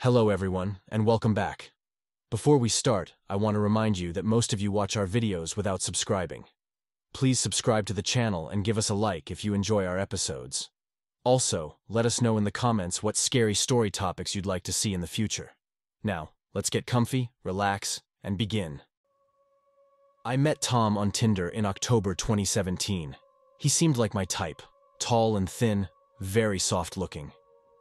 Hello everyone, and welcome back. Before we start, I want to remind you that most of you watch our videos without subscribing. Please subscribe to the channel and give us a like if you enjoy our episodes. Also, let us know in the comments what scary story topics you'd like to see in the future. Now, let's get comfy, relax, and begin. I met Tom on Tinder in October 2017. He seemed like my type, tall and thin, very soft-looking.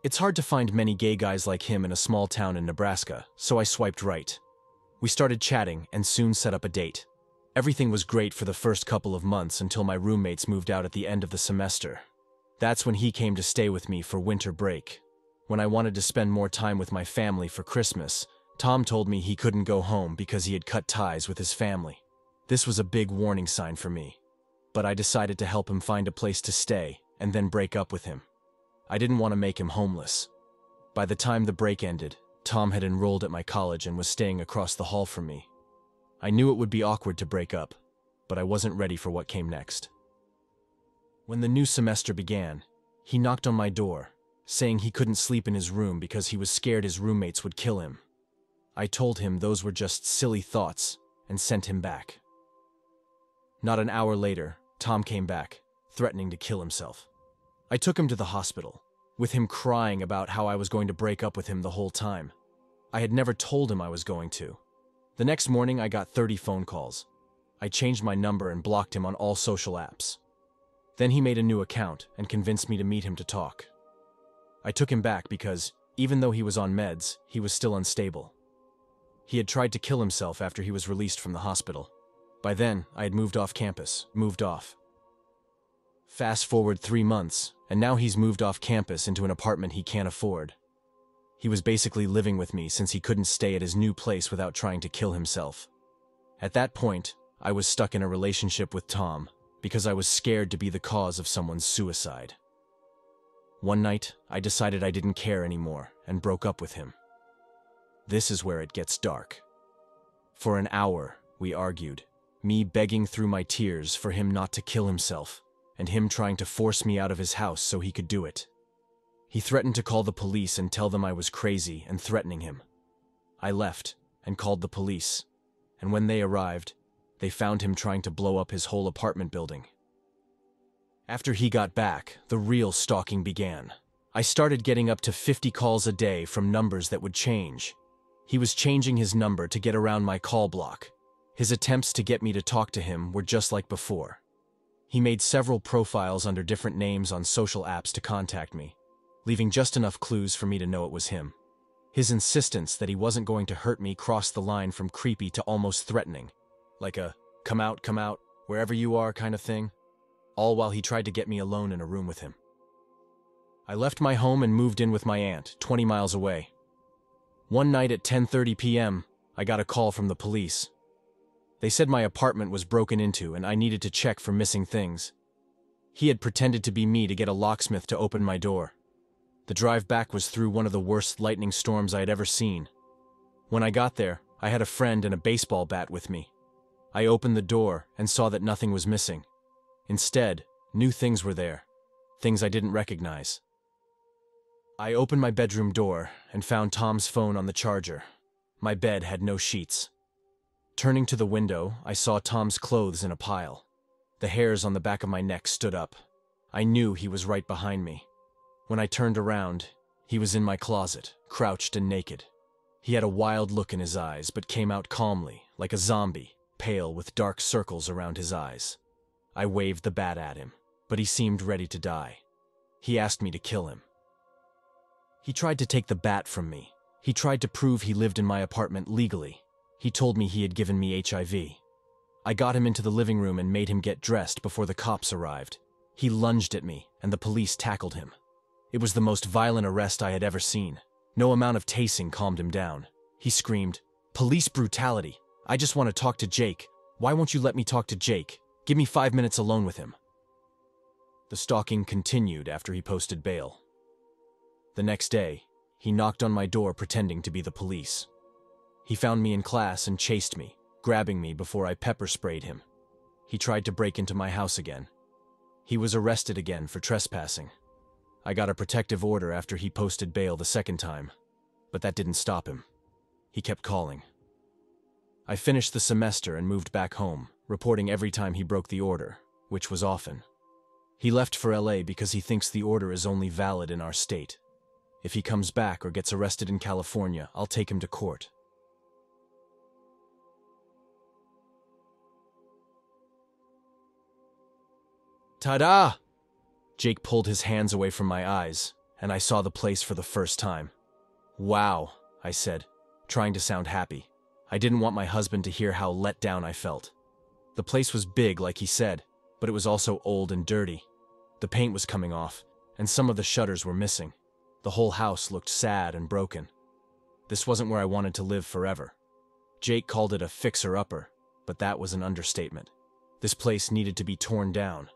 It's hard to find many gay guys like him in a small town in Nebraska, so I swiped right. We started chatting and soon set up a date. Everything was great for the first couple of months until my roommates moved out at the end of the semester. That's when he came to stay with me for winter break. When I wanted to spend more time with my family for Christmas, Tom told me he couldn't go home because he had cut ties with his family. This was a big warning sign for me, but I decided to help him find a place to stay and then break up with him. I didn't want to make him homeless. By the time the break ended, Tom had enrolled at my college and was staying across the hall from me. I knew it would be awkward to break up, but I wasn't ready for what came next. When the new semester began, he knocked on my door, saying he couldn't sleep in his room because he was scared his roommates would kill him. I told him those were just silly thoughts and sent him back. Not an hour later, Tom came back, threatening to kill himself. I took him to the hospital, with him crying about how I was going to break up with him the whole time. I had never told him I was going to. The next morning, I got 30 phone calls. I changed my number and blocked him on all social apps. Then he made a new account and convinced me to meet him to talk. I took him back because, even though he was on meds, he was still unstable. He had tried to kill himself after he was released from the hospital. By then, I had moved off campus. Fast forward 3 months, and now he's moved off campus into an apartment he can't afford. He was basically living with me since he couldn't stay at his new place without trying to kill himself. At that point, I was stuck in a relationship with Tom because I was scared to be the cause of someone's suicide. One night, I decided I didn't care anymore and broke up with him. This is where it gets dark. For an hour, we argued, me begging through my tears for him not to kill himself, and him trying to force me out of his house so he could do it. He threatened to call the police and tell them I was crazy and threatening him. I left and called the police, and when they arrived, they found him trying to blow up his whole apartment building. After he got back, the real stalking began. I started getting up to 50 calls a day from numbers that would change. He was changing his number to get around my call block. His attempts to get me to talk to him were just like before. He made several profiles under different names on social apps to contact me, leaving just enough clues for me to know it was him. His insistence that he wasn't going to hurt me crossed the line from creepy to almost threatening, like a come out, wherever you are kind of thing, all while he tried to get me alone in a room with him. I left my home and moved in with my aunt, 20 miles away. One night at 10:30 p.m., I got a call from the police. They said my apartment was broken into and I needed to check for missing things. He had pretended to be me to get a locksmith to open my door. The drive back was through one of the worst lightning storms I had ever seen. When I got there, I had a friend and a baseball bat with me. I opened the door and saw that nothing was missing. Instead, new things were there, things I didn't recognize. I opened my bedroom door and found Tom's phone on the charger. My bed had no sheets. Turning to the window, I saw Tom's clothes in a pile. The hairs on the back of my neck stood up. I knew he was right behind me. When I turned around, he was in my closet, crouched and naked. He had a wild look in his eyes, but came out calmly, like a zombie, pale with dark circles around his eyes. I waved the bat at him, but he seemed ready to die. He asked me to kill him. He tried to take the bat from me. He tried to prove he lived in my apartment legally. He told me he had given me HIV. I got him into the living room and made him get dressed before the cops arrived. He lunged at me, and the police tackled him. It was the most violent arrest I had ever seen. No amount of tasing calmed him down. He screamed, "Police brutality! I just want to talk to Jake. Why won't you let me talk to Jake? Give me 5 minutes alone with him." The stalking continued after he posted bail. The next day, he knocked on my door pretending to be the police. He found me in class and chased me, grabbing me before I pepper sprayed him. He tried to break into my house again. He was arrested again for trespassing. I got a protective order after he posted bail the second time. But that didn't stop him. He kept calling. I finished the semester and moved back home, reporting every time he broke the order, which was often. He left for LA because he thinks the order is only valid in our state. If he comes back or gets arrested in California, I'll take him to court. Ta-da! Jake pulled his hands away from my eyes, and I saw the place for the first time. Wow, I said, trying to sound happy. I didn't want my husband to hear how let down I felt. The place was big, like he said, but it was also old and dirty. The paint was coming off, and some of the shutters were missing. The whole house looked sad and broken. This wasn't where I wanted to live forever. Jake called it a fixer-upper, but that was an understatement. This place needed to be torn down.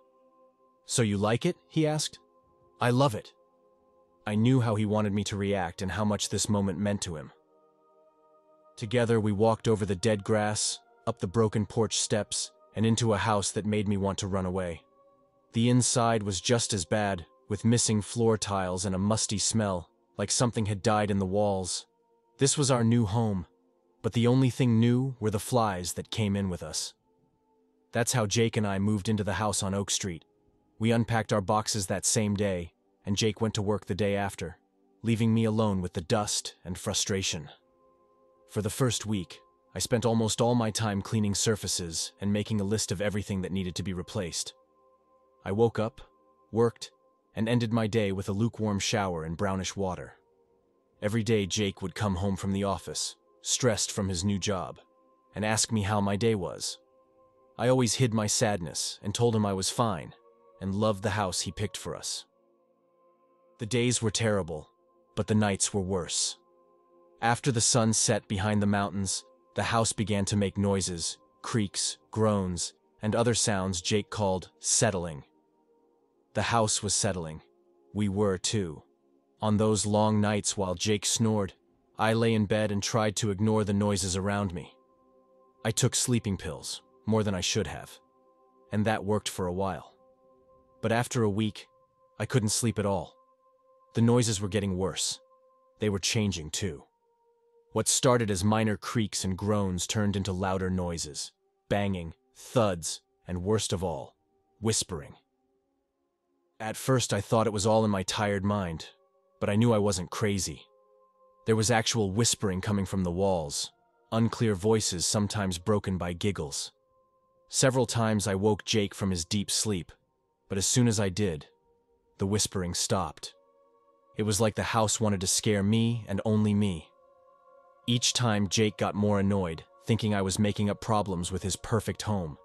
"So you like it?" he asked. "I love it." I knew how he wanted me to react and how much this moment meant to him. Together we walked over the dead grass, up the broken porch steps, and into a house that made me want to run away. The inside was just as bad, with missing floor tiles and a musty smell, like something had died in the walls. This was our new home, but the only thing new were the flies that came in with us. That's how Jake and I moved into the house on Oak Street. We unpacked our boxes that same day, and Jake went to work the day after, leaving me alone with the dust and frustration. For the first week, I spent almost all my time cleaning surfaces and making a list of everything that needed to be replaced. I woke up, worked, and ended my day with a lukewarm shower and brownish water. Every day Jake would come home from the office, stressed from his new job, and ask me how my day was. I always hid my sadness and told him I was fine, and loved the house he picked for us. The days were terrible, but the nights were worse. After the sun set behind the mountains, the house began to make noises, creaks, groans, and other sounds Jake called settling. The house was settling. We were too. On those long nights while Jake snored, I lay in bed and tried to ignore the noises around me. I took sleeping pills, more than I should have, and that worked for a while. But after a week, I couldn't sleep at all. The noises were getting worse. They were changing too. What started as minor creaks and groans turned into louder noises, banging, thuds, and worst of all, whispering. At first I thought it was all in my tired mind, but I knew I wasn't crazy. There was actual whispering coming from the walls, unclear voices sometimes broken by giggles. Several times I woke Jake from his deep sleep, but as soon as I did, the whispering stopped. It was like the house wanted to scare me and only me. Each time Jake got more annoyed, thinking I was making up problems with his perfect home.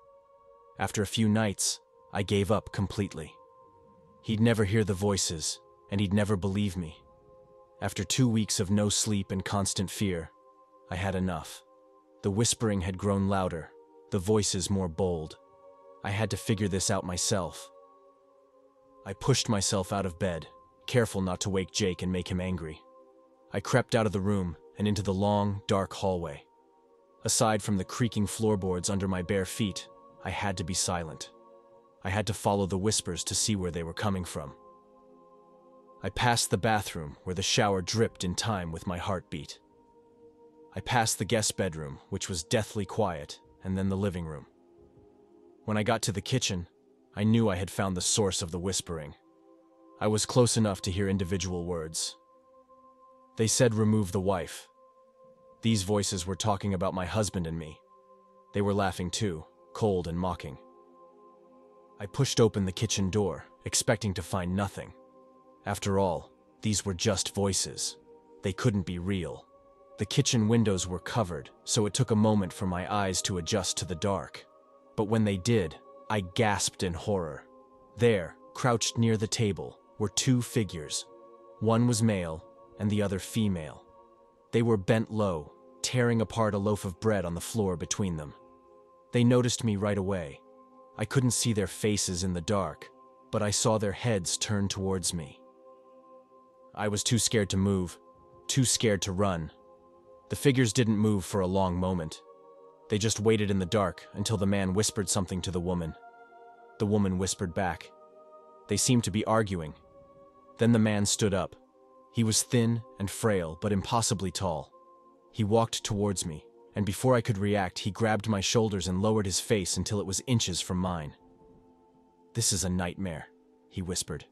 After a few nights, I gave up completely. He'd never hear the voices, and he'd never believe me. After 2 weeks of no sleep and constant fear, I had enough. The whispering had grown louder, the voices more bold. I had to figure this out myself. I pushed myself out of bed, careful not to wake Jake and make him angry. I crept out of the room and into the long, dark hallway. Aside from the creaking floorboards under my bare feet, I had to be silent. I had to follow the whispers to see where they were coming from. I passed the bathroom where the shower dripped in time with my heartbeat. I passed the guest bedroom, which was deathly quiet, and then the living room. When I got to the kitchen, I knew I had found the source of the whispering. I was close enough to hear individual words. They said, "Remove the wife." These voices were talking about my husband and me. They were laughing too, cold and mocking. I pushed open the kitchen door, expecting to find nothing. After all, these were just voices. They couldn't be real. The kitchen windows were covered, so it took a moment for my eyes to adjust to the dark. But when they did, I gasped in horror. There, crouched near the table, were 2 figures. One was male, and the other female. They were bent low, tearing apart a loaf of bread on the floor between them. They noticed me right away. I couldn't see their faces in the dark, but I saw their heads turn towards me. I was too scared to move, too scared to run. The figures didn't move for a long moment. They just waited in the dark until the man whispered something to the woman. The woman whispered back. They seemed to be arguing. Then the man stood up. He was thin and frail, but impossibly tall. He walked towards me, and before I could react, he grabbed my shoulders and lowered his face until it was inches from mine. "This is a nightmare," he whispered.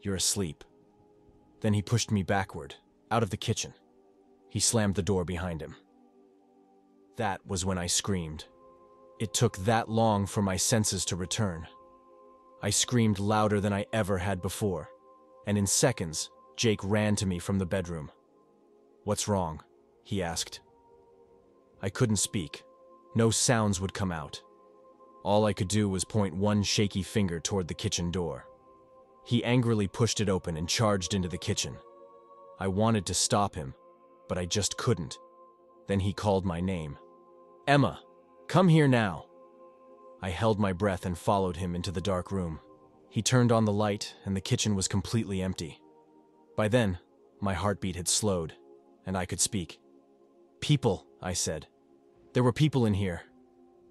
"You're asleep." Then he pushed me backward, out of the kitchen. He slammed the door behind him. That was when I screamed. It took that long for my senses to return. I screamed louder than I ever had before, and in seconds, Jake ran to me from the bedroom. "What's wrong?" he asked. I couldn't speak. No sounds would come out. All I could do was point one shaky finger toward the kitchen door. He angrily pushed it open and charged into the kitchen. I wanted to stop him, but I just couldn't. Then he called my name. "Emma, come here now." I held my breath and followed him into the dark room. He turned on the light, and the kitchen was completely empty. By then, my heartbeat had slowed, and I could speak. "People," I said. "There were people in here."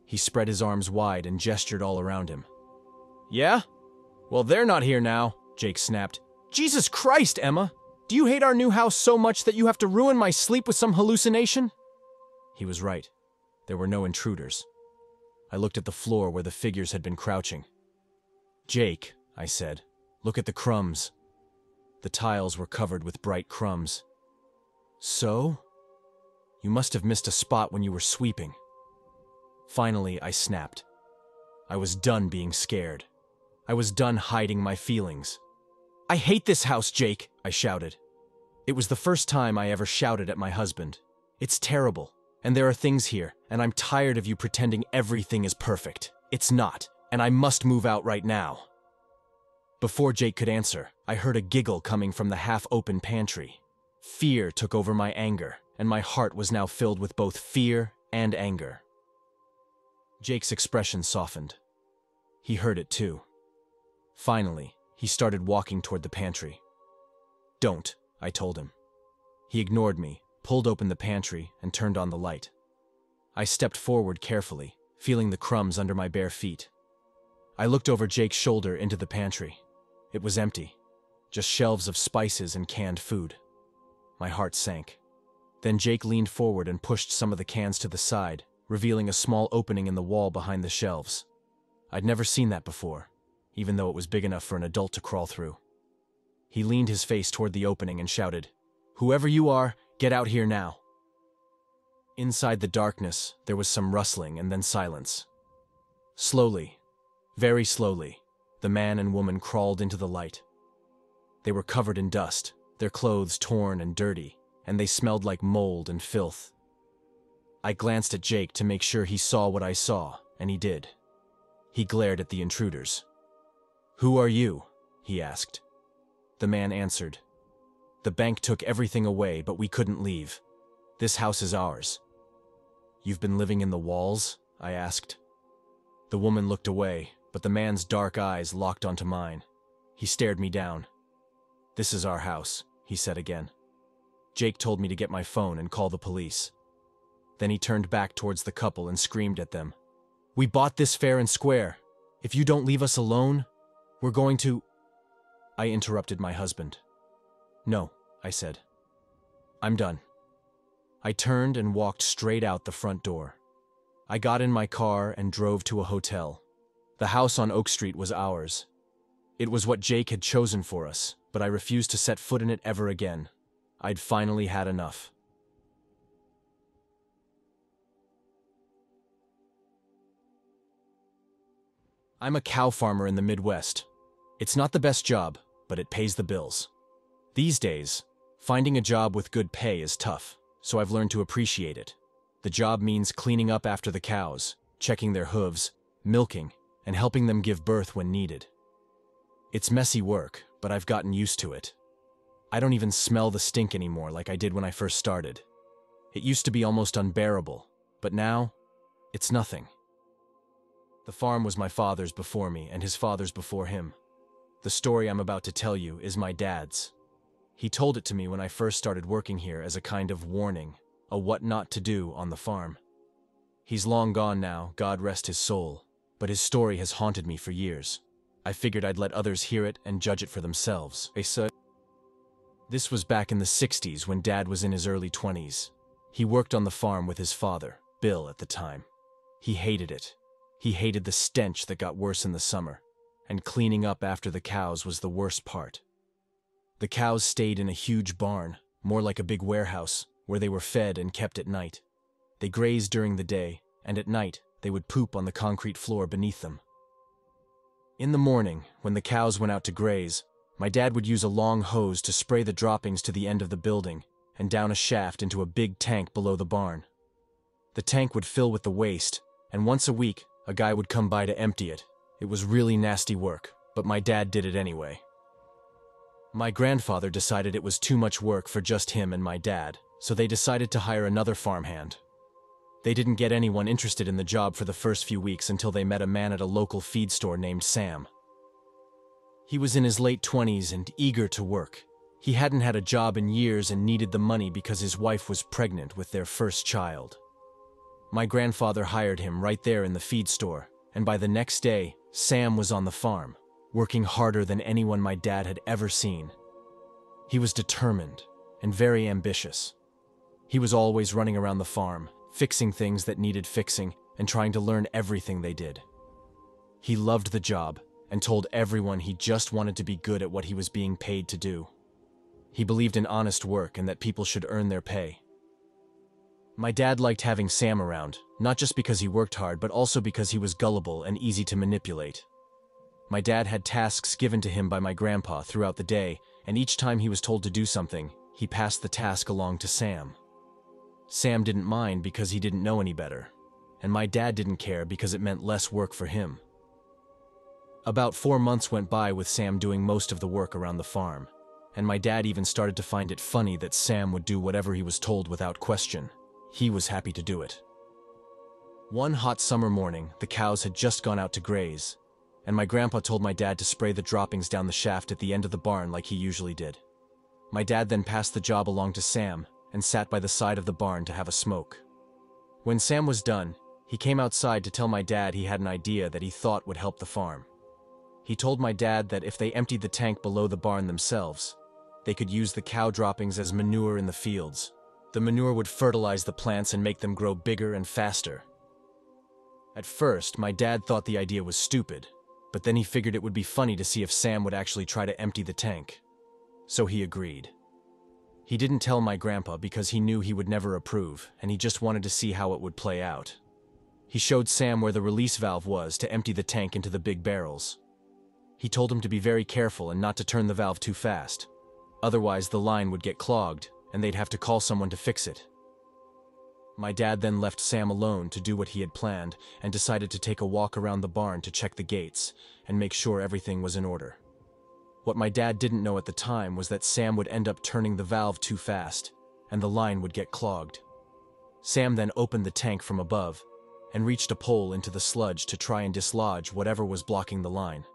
He spread his arms wide and gestured all around him. "Yeah? Well, they're not here now," Jake snapped. "Jesus Christ, Emma! Do you hate our new house so much that you have to ruin my sleep with some hallucination?" He was right. There were no intruders. I looked at the floor where the figures had been crouching. "Jake," I said, "look at the crumbs." The tiles were covered with bright crumbs. "So? You must have missed a spot when you were sweeping." Finally, I snapped. I was done being scared. I was done hiding my feelings. "I hate this house, Jake," I shouted. It was the first time I ever shouted at my husband. "It's terrible, and there are things here, and I'm tired of you pretending everything is perfect. It's not, and I must move out right now." Before Jake could answer, I heard a giggle coming from the half-open pantry. Fear took over my anger, and my heart was now filled with both fear and anger. Jake's expression softened. He heard it too. Finally, he started walking toward the pantry. "Don't," I told him. He ignored me, pulled open the pantry, and turned on the light. I stepped forward carefully, feeling the crumbs under my bare feet. I looked over Jake's shoulder into the pantry. It was empty, just shelves of spices and canned food. My heart sank. Then Jake leaned forward and pushed some of the cans to the side, revealing a small opening in the wall behind the shelves. I'd never seen that before, even though it was big enough for an adult to crawl through. He leaned his face toward the opening and shouted, "Whoever you are, get out here now." Inside the darkness, there was some rustling and then silence. Slowly, very slowly, the man and woman crawled into the light. They were covered in dust, their clothes torn and dirty, and they smelled like mold and filth. I glanced at Jake to make sure he saw what I saw, and he did. He glared at the intruders. "Who are you?" he asked. The man answered, "The bank took everything away, but we couldn't leave. This house is ours." "You've been living in the walls?" I asked. The woman looked away, but the man's dark eyes locked onto mine. He stared me down. "This is our house," he said again. Jake told me to get my phone and call the police. Then he turned back towards the couple and screamed at them. "We bought this fair and square. If you don't leave us alone, we're going to—" I interrupted my husband. "No," I said. "I'm done." I turned and walked straight out the front door. I got in my car and drove to a hotel. The house on Oak Street was ours. It was what Jake had chosen for us, but I refused to set foot in it ever again. I'd finally had enough. I'm a cow farmer in the Midwest. It's not the best job, but it pays the bills. These days, finding a job with good pay is tough, so I've learned to appreciate it. The job means cleaning up after the cows, checking their hooves, milking, and helping them give birth when needed. It's messy work, but I've gotten used to it. I don't even smell the stink anymore like I did when I first started. It used to be almost unbearable, but now, it's nothing. The farm was my father's before me and his father's before him. The story I'm about to tell you is my dad's. He told it to me when I first started working here as a kind of warning, a what not to do on the farm. He's long gone now, God rest his soul, but his story has haunted me for years. I figured I'd let others hear it and judge it for themselves. This was back in the 60s when Dad was in his early 20s. He worked on the farm with his father, Bill, at the time. He hated it. He hated the stench that got worse in the summer, and cleaning up after the cows was the worst part. The cows stayed in a huge barn, more like a big warehouse, where they were fed and kept at night. They grazed during the day, and at night they would poop on the concrete floor beneath them. In the morning, when the cows went out to graze, my dad would use a long hose to spray the droppings to the end of the building and down a shaft into a big tank below the barn. The tank would fill with the waste, and once a week, a guy would come by to empty it. It was really nasty work, but my dad did it anyway. My grandfather decided it was too much work for just him and my dad, so they decided to hire another farmhand. They didn't get anyone interested in the job for the first few weeks until they met a man at a local feed store named Sam. He was in his late 20s and eager to work. He hadn't had a job in years and needed the money because his wife was pregnant with their first child. My grandfather hired him right there in the feed store, and by the next day, Sam was on the farm, working harder than anyone my dad had ever seen. He was determined and very ambitious. He was always running around the farm, fixing things that needed fixing and trying to learn everything they did. He loved the job and told everyone he just wanted to be good at what he was being paid to do. He believed in honest work and that people should earn their pay. My dad liked having Sam around, not just because he worked hard, but also because he was gullible and easy to manipulate. My dad had tasks given to him by my grandpa throughout the day, and each time he was told to do something, he passed the task along to Sam. Sam didn't mind because he didn't know any better, and my dad didn't care because it meant less work for him. About 4 months went by with Sam doing most of the work around the farm, and my dad even started to find it funny that Sam would do whatever he was told without question. He was happy to do it. One hot summer morning, the cows had just gone out to graze, and my grandpa told my dad to spray the droppings down the shaft at the end of the barn like he usually did. My dad then passed the job along to Sam and sat by the side of the barn to have a smoke. When Sam was done, he came outside to tell my dad he had an idea that he thought would help the farm. He told my dad that if they emptied the tank below the barn themselves, they could use the cow droppings as manure in the fields. The manure would fertilize the plants and make them grow bigger and faster. At first, my dad thought the idea was stupid, but then he figured it would be funny to see if Sam would actually try to empty the tank. So he agreed. He didn't tell my grandpa because he knew he would never approve, and he just wanted to see how it would play out. He showed Sam where the release valve was to empty the tank into the big barrels. He told him to be very careful and not to turn the valve too fast. Otherwise, the line would get clogged, and they'd have to call someone to fix it. My dad then left Sam alone to do what he had planned and decided to take a walk around the barn to check the gates and make sure everything was in order. What my dad didn't know at the time was that Sam would end up turning the valve too fast, and the line would get clogged. Sam then opened the tank from above and reached a pole into the sludge to try and dislodge whatever was blocking the line.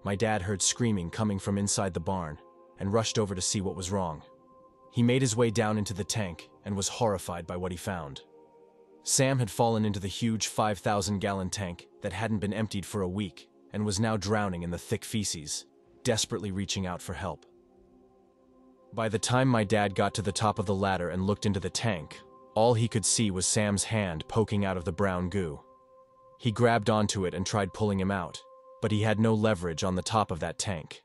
My dad heard screaming coming from inside the barn and rushed over to see what was wrong. He made his way down into the tank and was horrified by what he found. Sam had fallen into the huge 5,000-gallon tank that hadn't been emptied for a week and was now drowning in the thick feces, desperately reaching out for help. By the time my dad got to the top of the ladder and looked into the tank, all he could see was Sam's hand poking out of the brown goo. He grabbed onto it and tried pulling him out, but he had no leverage on the top of that tank.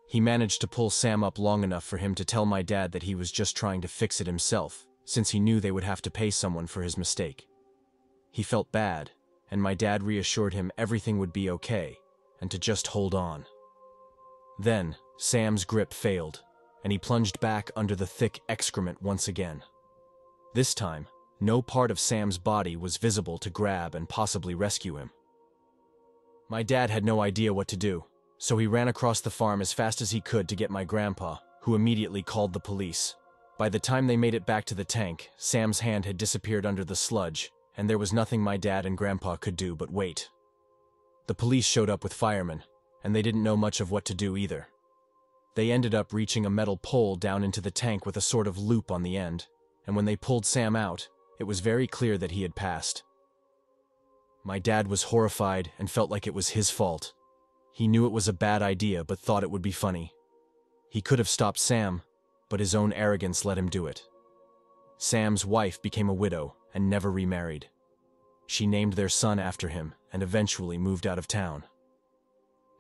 He managed to pull Sam up long enough for him to tell my dad that he was just trying to fix it himself, since he knew they would have to pay someone for his mistake. He felt bad, and my dad reassured him everything would be okay, and to just hold on. Then, Sam's grip failed, and he plunged back under the thick excrement once again. This time, no part of Sam's body was visible to grab and possibly rescue him. My dad had no idea what to do, so he ran across the farm as fast as he could to get my grandpa, who immediately called the police. By the time they made it back to the tank, Sam's hand had disappeared under the sludge, and there was nothing my dad and grandpa could do but wait. The police showed up with firemen, and they didn't know much of what to do either. They ended up reaching a metal pole down into the tank with a sort of loop on the end, and when they pulled Sam out, it was very clear that he had passed. My dad was horrified and felt like it was his fault. He knew it was a bad idea but thought it would be funny. He could have stopped Sam, but his own arrogance let him do it. Sam's wife became a widow and never remarried. She named their son after him and eventually moved out of town.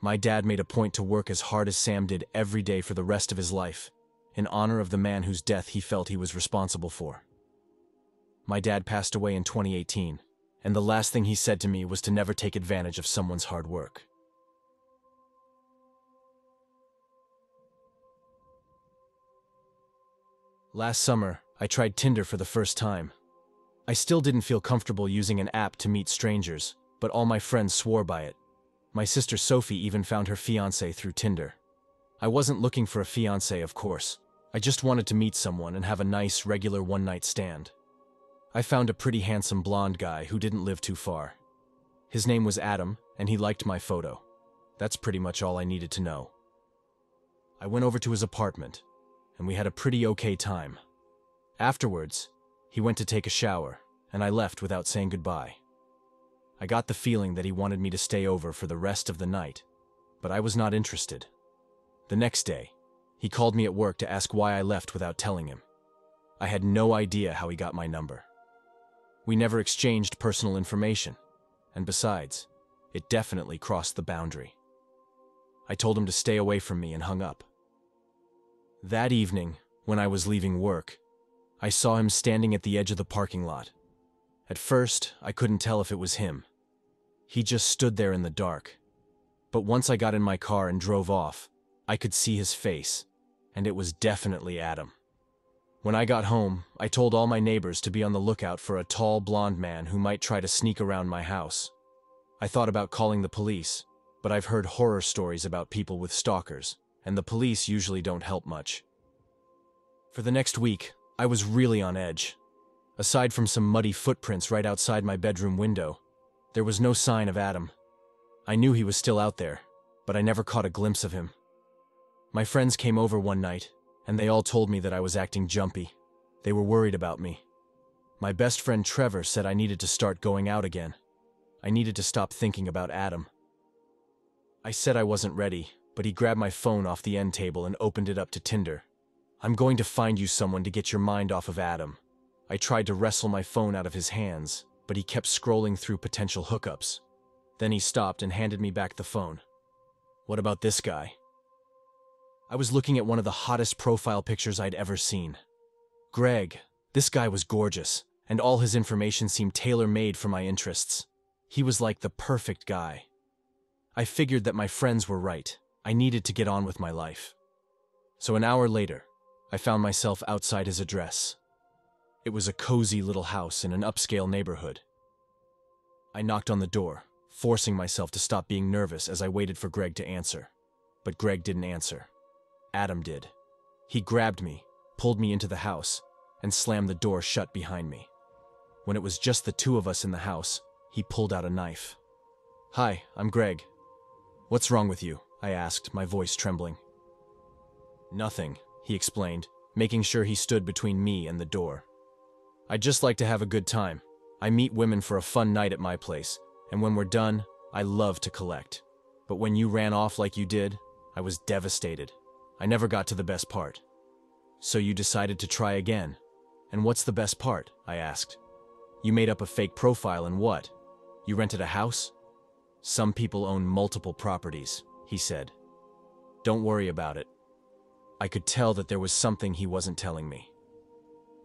My dad made a point to work as hard as Sam did every day for the rest of his life, in honor of the man whose death he felt he was responsible for. My dad passed away in 2018, and the last thing he said to me was to never take advantage of someone's hard work. Last summer, I tried Tinder for the first time. I still didn't feel comfortable using an app to meet strangers, but all my friends swore by it. My sister Sophie even found her fiancé through Tinder. I wasn't looking for a fiancé, of course. I just wanted to meet someone and have a nice, regular one-night stand. I found a pretty handsome blonde guy who didn't live too far. His name was Adam, and he liked my photo. That's pretty much all I needed to know. I went over to his apartment, and we had a pretty okay time. Afterwards, he went to take a shower, and I left without saying goodbye. I got the feeling that he wanted me to stay over for the rest of the night, but I was not interested. The next day, he called me at work to ask why I left without telling him. I had no idea how he got my number. We never exchanged personal information, and besides, it definitely crossed the boundary. I told him to stay away from me and hung up. That evening, when I was leaving work, I saw him standing at the edge of the parking lot. At first, I couldn't tell if it was him. He just stood there in the dark. But once I got in my car and drove off, I could see his face, and it was definitely Adam. When I got home, I told all my neighbors to be on the lookout for a tall, blonde man who might try to sneak around my house. I thought about calling the police, but I've heard horror stories about people with stalkers, and the police usually don't help much. For the next week, I was really on edge. Aside from some muddy footprints right outside my bedroom window, there was no sign of Adam. I knew he was still out there, but I never caught a glimpse of him. My friends came over one night, and they all told me that I was acting jumpy. They were worried about me. My best friend Trevor said I needed to start going out again. I needed to stop thinking about Adam. I said I wasn't ready, but he grabbed my phone off the end table and opened it up to Tinder. "I'm going to find you someone to get your mind off of Adam." I tried to wrestle my phone out of his hands, but he kept scrolling through potential hookups. Then he stopped and handed me back the phone. "What about this guy?" I was looking at one of the hottest profile pictures I'd ever seen. Greg. This guy was gorgeous, and all his information seemed tailor-made for my interests. He was like the perfect guy. I figured that my friends were right. I needed to get on with my life. So an hour later, I found myself outside his address. It was a cozy little house in an upscale neighborhood. I knocked on the door, forcing myself to stop being nervous as I waited for Greg to answer. But Greg didn't answer. Adam did. He grabbed me, pulled me into the house, and slammed the door shut behind me. When it was just the two of us in the house, he pulled out a knife. "Hi, I'm Greg. What's wrong with you?" I asked, my voice trembling. "Nothing," he explained, making sure he stood between me and the door. "I'd just like to have a good time. I meet women for a fun night at my place, and when we're done, I love to collect. But when you ran off like you did, I was devastated. I never got to the best part." "So you decided to try again? And what's the best part?" I asked. "You made up a fake profile and what? You rented a house?" "Some people own multiple properties," he said. "Don't worry about it." I could tell that there was something he wasn't telling me.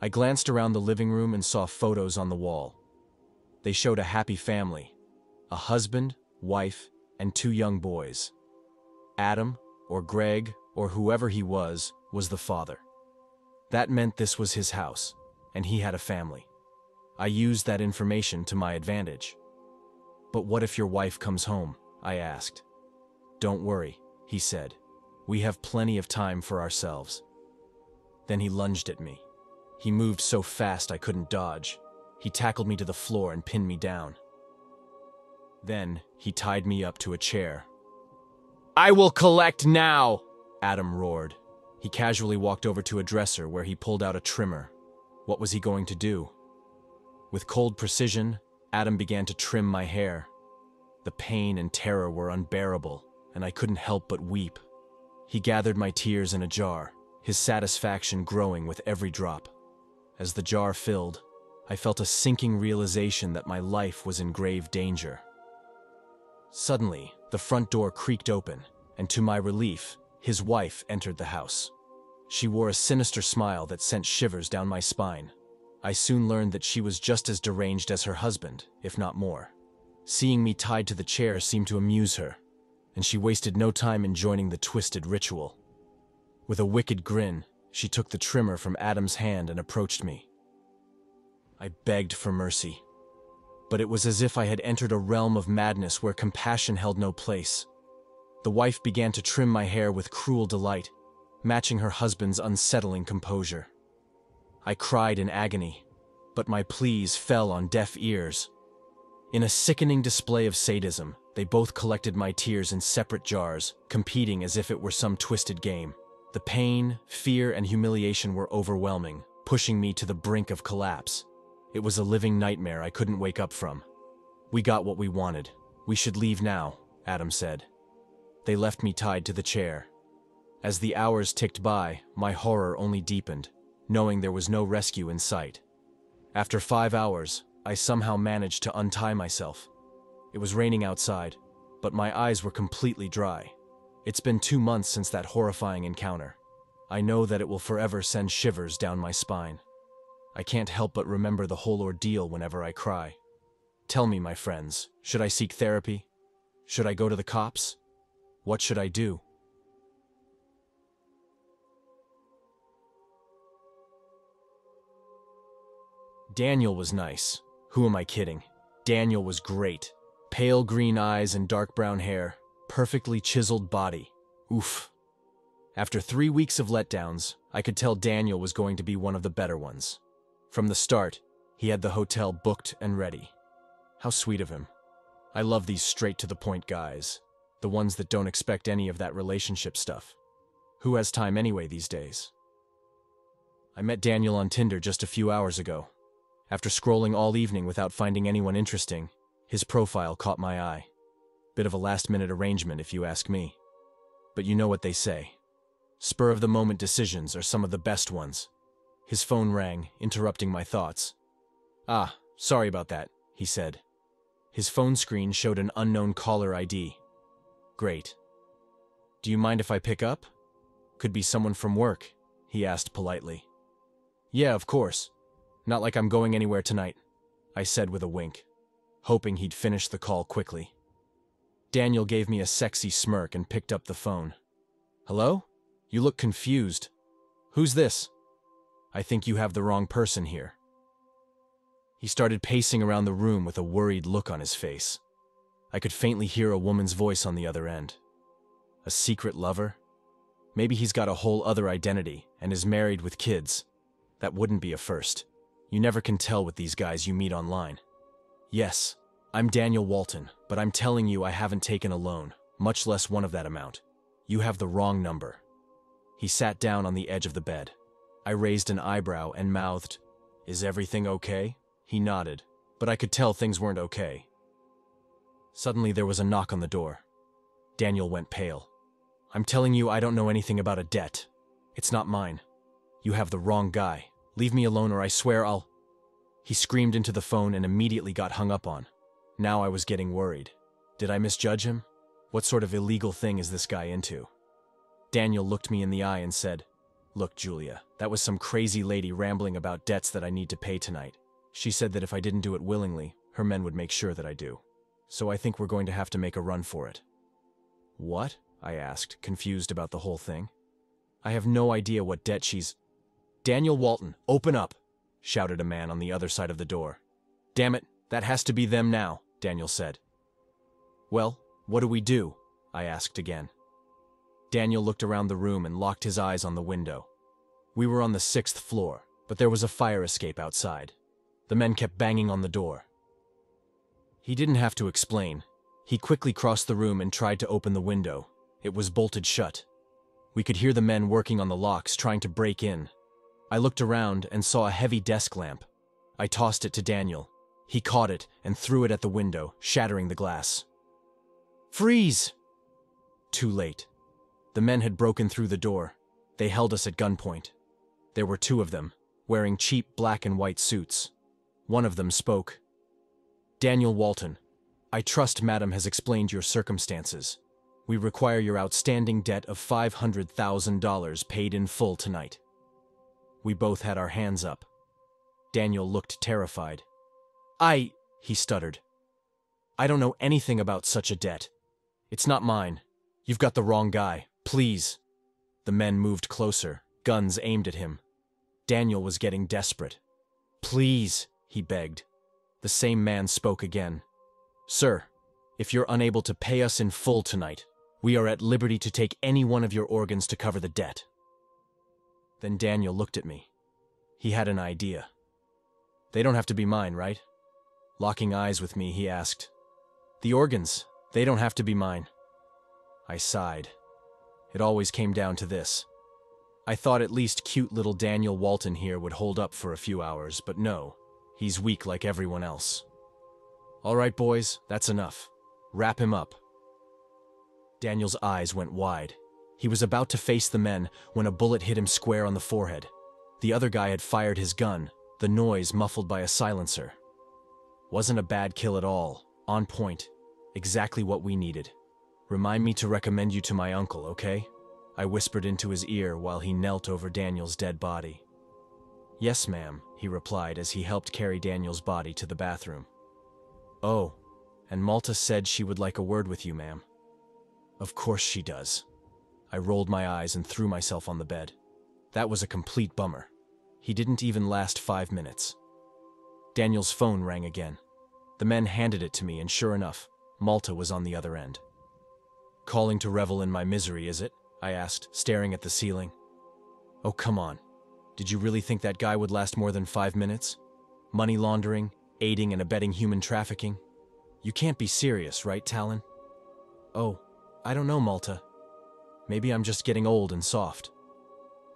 I glanced around the living room and saw photos on the wall. They showed a happy family, a husband, wife, and 2 young boys. Adam, or Greg, or whoever he was the father. That meant this was his house, and he had a family. I used that information to my advantage. "But what if your wife comes home?" I asked. "Don't worry," he said. "We have plenty of time for ourselves." Then he lunged at me. He moved so fast I couldn't dodge. He tackled me to the floor and pinned me down. Then he tied me up to a chair. "I will collect now!" Adam roared. He casually walked over to a dresser where he pulled out a trimmer. What was he going to do? With cold precision, Adam began to trim my hair. The pain and terror were unbearable, and I couldn't help but weep. He gathered my tears in a jar, his satisfaction growing with every drop. As the jar filled, I felt a sinking realization that my life was in grave danger. Suddenly, the front door creaked open, and to my relief, his wife entered the house. She wore a sinister smile that sent shivers down my spine. I soon learned that she was just as deranged as her husband, if not more. Seeing me tied to the chair seemed to amuse her, and she wasted no time in joining the twisted ritual. With a wicked grin, she took the trimmer from Adam's hand and approached me. I begged for mercy, but it was as if I had entered a realm of madness where compassion held no place. The wife began to trim my hair with cruel delight, matching her husband's unsettling composure. I cried in agony, but my pleas fell on deaf ears. In a sickening display of sadism, they both collected my tears in separate jars, competing as if it were some twisted game. The pain, fear, and humiliation were overwhelming, pushing me to the brink of collapse. It was a living nightmare I couldn't wake up from. We got what we wanted. We should leave now, Adam said. They left me tied to the chair. As the hours ticked by, my horror only deepened, knowing there was no rescue in sight. After 5 hours, I somehow managed to untie myself. It was raining outside, but my eyes were completely dry. It's been 2 months since that horrifying encounter. I know that it will forever send shivers down my spine. I can't help but remember the whole ordeal whenever I cry. Tell me, my friends, should I seek therapy? Should I go to the cops? What should I do? Daniel was nice. Who am I kidding? Daniel was great. Pale green eyes and dark brown hair, perfectly chiseled body. Oof. After 3 weeks of letdowns, I could tell Daniel was going to be one of the better ones. From the start, he had the hotel booked and ready. How sweet of him. I love these straight-to-the-point guys, the ones that don't expect any of that relationship stuff. Who has time anyway these days? I met Daniel on Tinder just a few hours ago. After scrolling all evening without finding anyone interesting, his profile caught my eye. Bit of a last-minute arrangement, if you ask me. But you know what they say. Spur-of-the-moment decisions are some of the best ones. His phone rang, interrupting my thoughts. "Ah, sorry about that," he said. His phone screen showed an unknown caller ID. Great. "Do you mind if I pick up? Could be someone from work," he asked politely. "Yeah, of course. Not like I'm going anywhere tonight," I said with a wink, hoping he'd finish the call quickly. Daniel gave me a sexy smirk and picked up the phone. "Hello? You look confused. Who's this?" "I think you have the wrong person here." He started pacing around the room with a worried look on his face. I could faintly hear a woman's voice on the other end. A secret lover? Maybe he's got a whole other identity and is married with kids. That wouldn't be a first. You never can tell with these guys you meet online. "Yes, I'm Daniel Walton, but I'm telling you I haven't taken a loan, much less one of that amount. You have the wrong number." He sat down on the edge of the bed. I raised an eyebrow and mouthed, "Is everything okay?" He nodded, but I could tell things weren't okay. Suddenly there was a knock on the door. Daniel went pale. "I'm telling you I don't know anything about a debt. It's not mine. You have the wrong guy. Leave me alone or I swear I'll—" He screamed into the phone and immediately got hung up on. Now I was getting worried. Did I misjudge him? What sort of illegal thing is this guy into? Daniel looked me in the eye and said, "Look, Julia, that was some crazy lady rambling about debts that I need to pay tonight. She said that if I didn't do it willingly, her men would make sure that I do. So I think we're going to have to make a run for it." "What?" I asked, confused about the whole thing. "I have no idea what debt she's—" "Daniel Walton, open up!" shouted a man on the other side of the door. "Damn it, that has to be them now," Daniel said. "Well, what do we do?" I asked again. Daniel looked around the room and locked his eyes on the window. We were on the 6th floor, but there was a fire escape outside. The men kept banging on the door. He didn't have to explain. He quickly crossed the room and tried to open the window. It was bolted shut. We could hear the men working on the locks, trying to break in. I looked around and saw a heavy desk lamp. I tossed it to Daniel. He caught it and threw it at the window, shattering the glass. "Freeze!" Too late. The men had broken through the door. They held us at gunpoint. There were two of them, wearing cheap black and white suits. One of them spoke. "Daniel Walton, I trust Madam has explained your circumstances. We require your outstanding debt of $500,000 paid in full tonight." We both had our hands up. Daniel looked terrified. He stuttered. "I don't know anything about such a debt. It's not mine. You've got the wrong guy. Please." The men moved closer, guns aimed at him. Daniel was getting desperate. "Please," he begged. The same man spoke again. "Sir, if you're unable to pay us in full tonight, we are at liberty to take any one of your organs to cover the debt." Then Daniel looked at me. He had an idea. "They don't have to be mine, right?" Locking eyes with me, he asked. "The organs, they don't have to be mine." I sighed. It always came down to this. I thought at least cute little Daniel Walton here would hold up for a few hours, but no, he's weak like everyone else. "All right, boys, that's enough. Wrap him up." Daniel's eyes went wide. He was about to face the men when a bullet hit him square on the forehead. The other guy had fired his gun, the noise muffled by a silencer. Wasn't a bad kill at all, on point, exactly what we needed. "Remind me to recommend you to my uncle, okay?" I whispered into his ear while he knelt over Daniel's dead body. "Yes, ma'am," he replied as he helped carry Daniel's body to the bathroom. "Oh, and Malta said she would like a word with you, ma'am." "Of course she does." I rolled my eyes and threw myself on the bed. That was a complete bummer. He didn't even last 5 minutes. Daniel's phone rang again. The men handed it to me, and sure enough, Malta was on the other end. "Calling to revel in my misery, is it?" I asked, staring at the ceiling. "Oh, come on. Did you really think that guy would last more than 5 minutes? Money laundering, aiding and abetting human trafficking? You can't be serious, right, Talon?" "Oh, I don't know, Malta. Maybe I'm just getting old and soft."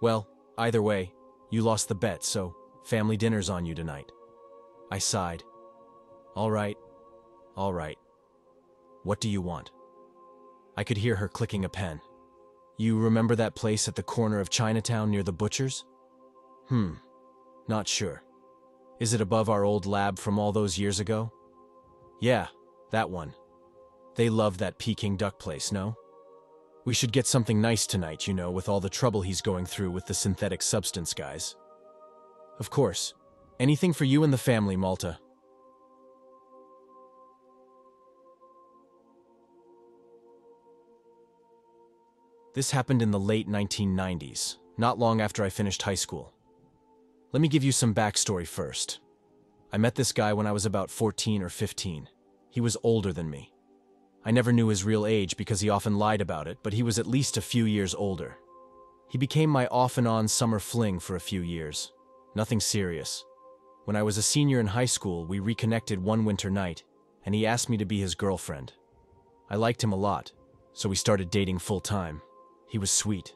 "Well, either way, you lost the bet, so family dinner's on you tonight." I sighed. All right. What do you want?" I could hear her clicking a pen. "You remember that place at the corner of Chinatown near the butcher's?" Not sure. Is it above our old lab from all those years ago?" "Yeah, that one. They love that Peking duck place, no? We should get something nice tonight, with all the trouble he's going through with the synthetic substance guys." "Of course. Anything for you and the family, Malta." This happened in the late 1990s, not long after I finished high school. Let me give you some backstory first. I met this guy when I was about 14 or 15. He was older than me. I never knew his real age because he often lied about it, but he was at least a few years older. He became my off-and-on summer fling for a few years. Nothing serious. When I was a senior in high school, we reconnected one winter night, and he asked me to be his girlfriend. I liked him a lot, so we started dating full-time. He was sweet.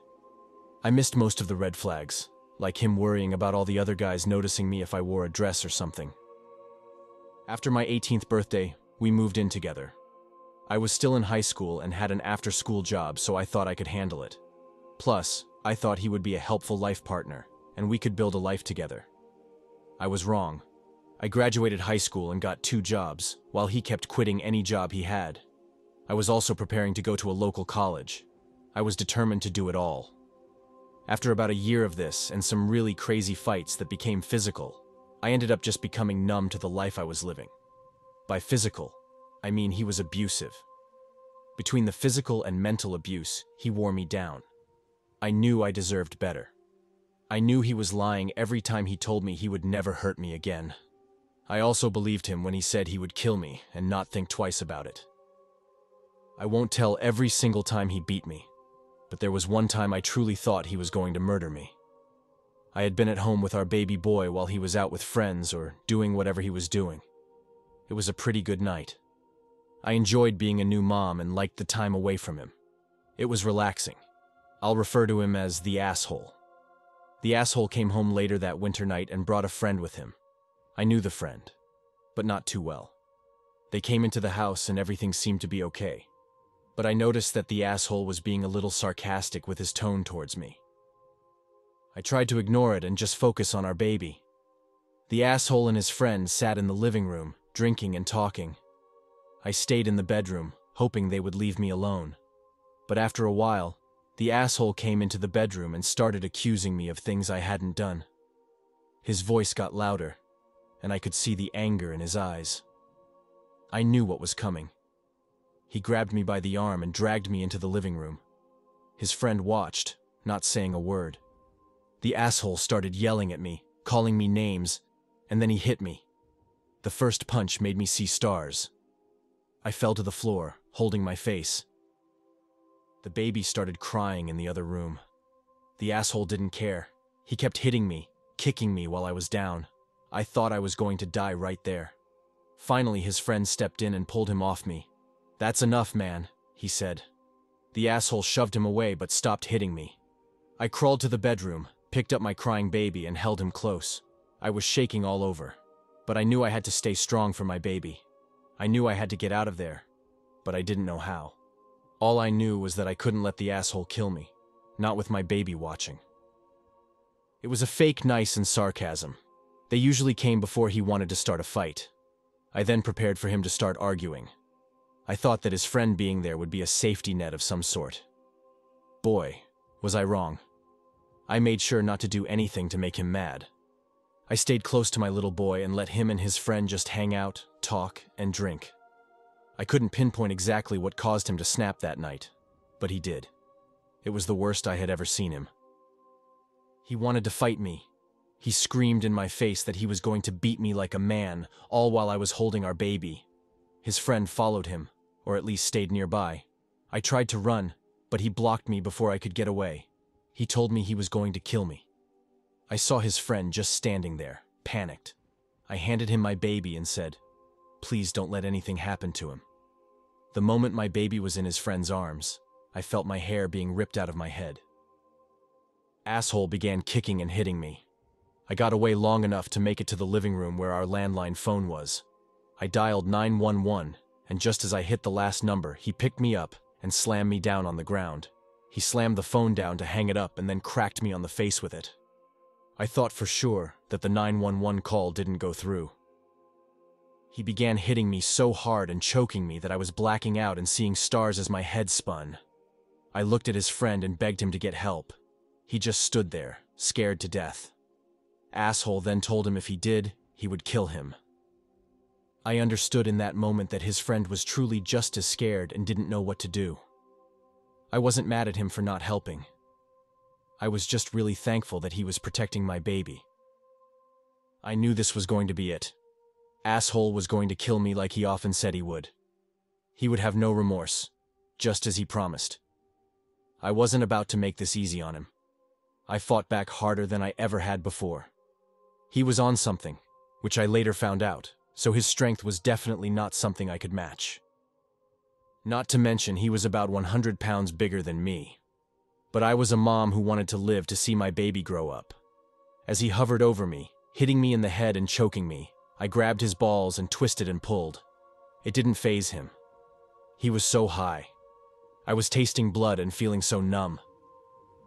I missed most of the red flags, like him worrying about all the other guys noticing me if I wore a dress or something. After my 18th birthday, we moved in together. I was still in high school and had an after-school job, so I thought I could handle it. Plus, I thought he would be a helpful life partner, and we could build a life together. I was wrong. I graduated high school and got 2 jobs, while he kept quitting any job he had. I was also preparing to go to a local college. I was determined to do it all. After about a year of this and some really crazy fights that became physical, I ended up just becoming numb to the life I was living. By physical, I mean he was abusive. Between the physical and mental abuse, he wore me down. I knew I deserved better. I knew he was lying every time he told me he would never hurt me again. I also believed him when he said he would kill me and not think twice about it. I won't tell every single time he beat me, but there was one time I truly thought he was going to murder me. I had been at home with our baby boy while he was out with friends or doing whatever he was doing. It was a pretty good night. I enjoyed being a new mom and liked the time away from him. It was relaxing. I'll refer to him as the asshole. The asshole came home later that winter night and brought a friend with him. I knew the friend, but not too well. They came into the house and everything seemed to be okay. but I noticed that the asshole was being a little sarcastic with his tone towards me. I tried to ignore it and just focus on our baby. The asshole and his friend sat in the living room, drinking and talking. I stayed in the bedroom, hoping they would leave me alone. But after a while, the asshole came into the bedroom and started accusing me of things I hadn't done. His voice got louder, and I could see the anger in his eyes. I knew what was coming. He grabbed me by the arm and dragged me into the living room. His friend watched, not saying a word. The asshole started yelling at me, calling me names, and then he hit me. The first punch made me see stars. I fell to the floor, holding my face. The baby started crying in the other room. The asshole didn't care. He kept hitting me, kicking me while I was down. I thought I was going to die right there. Finally, his friend stepped in and pulled him off me. "That's enough, man," he said. The asshole shoved him away but stopped hitting me. I crawled to the bedroom, picked up my crying baby and held him close. I was shaking all over, but I knew I had to stay strong for my baby. I knew I had to get out of there, but I didn't know how. All I knew was that I couldn't let the asshole kill me, not with my baby watching. It was a fake nice and sarcasm. They usually came before he wanted to start a fight. I then prepared for him to start arguing. I thought that his friend being there would be a safety net of some sort. Boy, was I wrong. I made sure not to do anything to make him mad. I stayed close to my little boy and let him and his friend just hang out, talk, and drink. I couldn't pinpoint exactly what caused him to snap that night, but he did. It was the worst I had ever seen him. He wanted to fight me. He screamed in my face that he was going to beat me like a man, all while I was holding our baby. His friend followed him, or at least stayed nearby. I tried to run, but he blocked me before I could get away. He told me he was going to kill me. I saw his friend just standing there, panicked. I handed him my baby and said, "Please don't let anything happen to him." The moment my baby was in his friend's arms, I felt my hair being ripped out of my head. Asshole began kicking and hitting me. I got away long enough to make it to the living room where our landline phone was. I dialed 911, and just as I hit the last number, he picked me up and slammed me down on the ground. He slammed the phone down to hang it up and then cracked me on the face with it. I thought for sure that the 911 call didn't go through. He began hitting me so hard and choking me that I was blacking out and seeing stars as my head spun. I looked at his friend and begged him to get help. He just stood there, scared to death. Asshole then told him if he did, he would kill him. I understood in that moment that his friend was truly just as scared and didn't know what to do. I wasn't mad at him for not helping. I was just really thankful that he was protecting my baby. I knew this was going to be it. Asshole was going to kill me like he often said he would. He would have no remorse, just as he promised. I wasn't about to make this easy on him. I fought back harder than I ever had before. He was on something, which I later found out, so his strength was definitely not something I could match. Not to mention he was about 100 pounds bigger than me. But I was a mom who wanted to live to see my baby grow up. As he hovered over me, hitting me in the head and choking me, I grabbed his balls and twisted and pulled. It didn't faze him. He was so high. I was tasting blood and feeling so numb.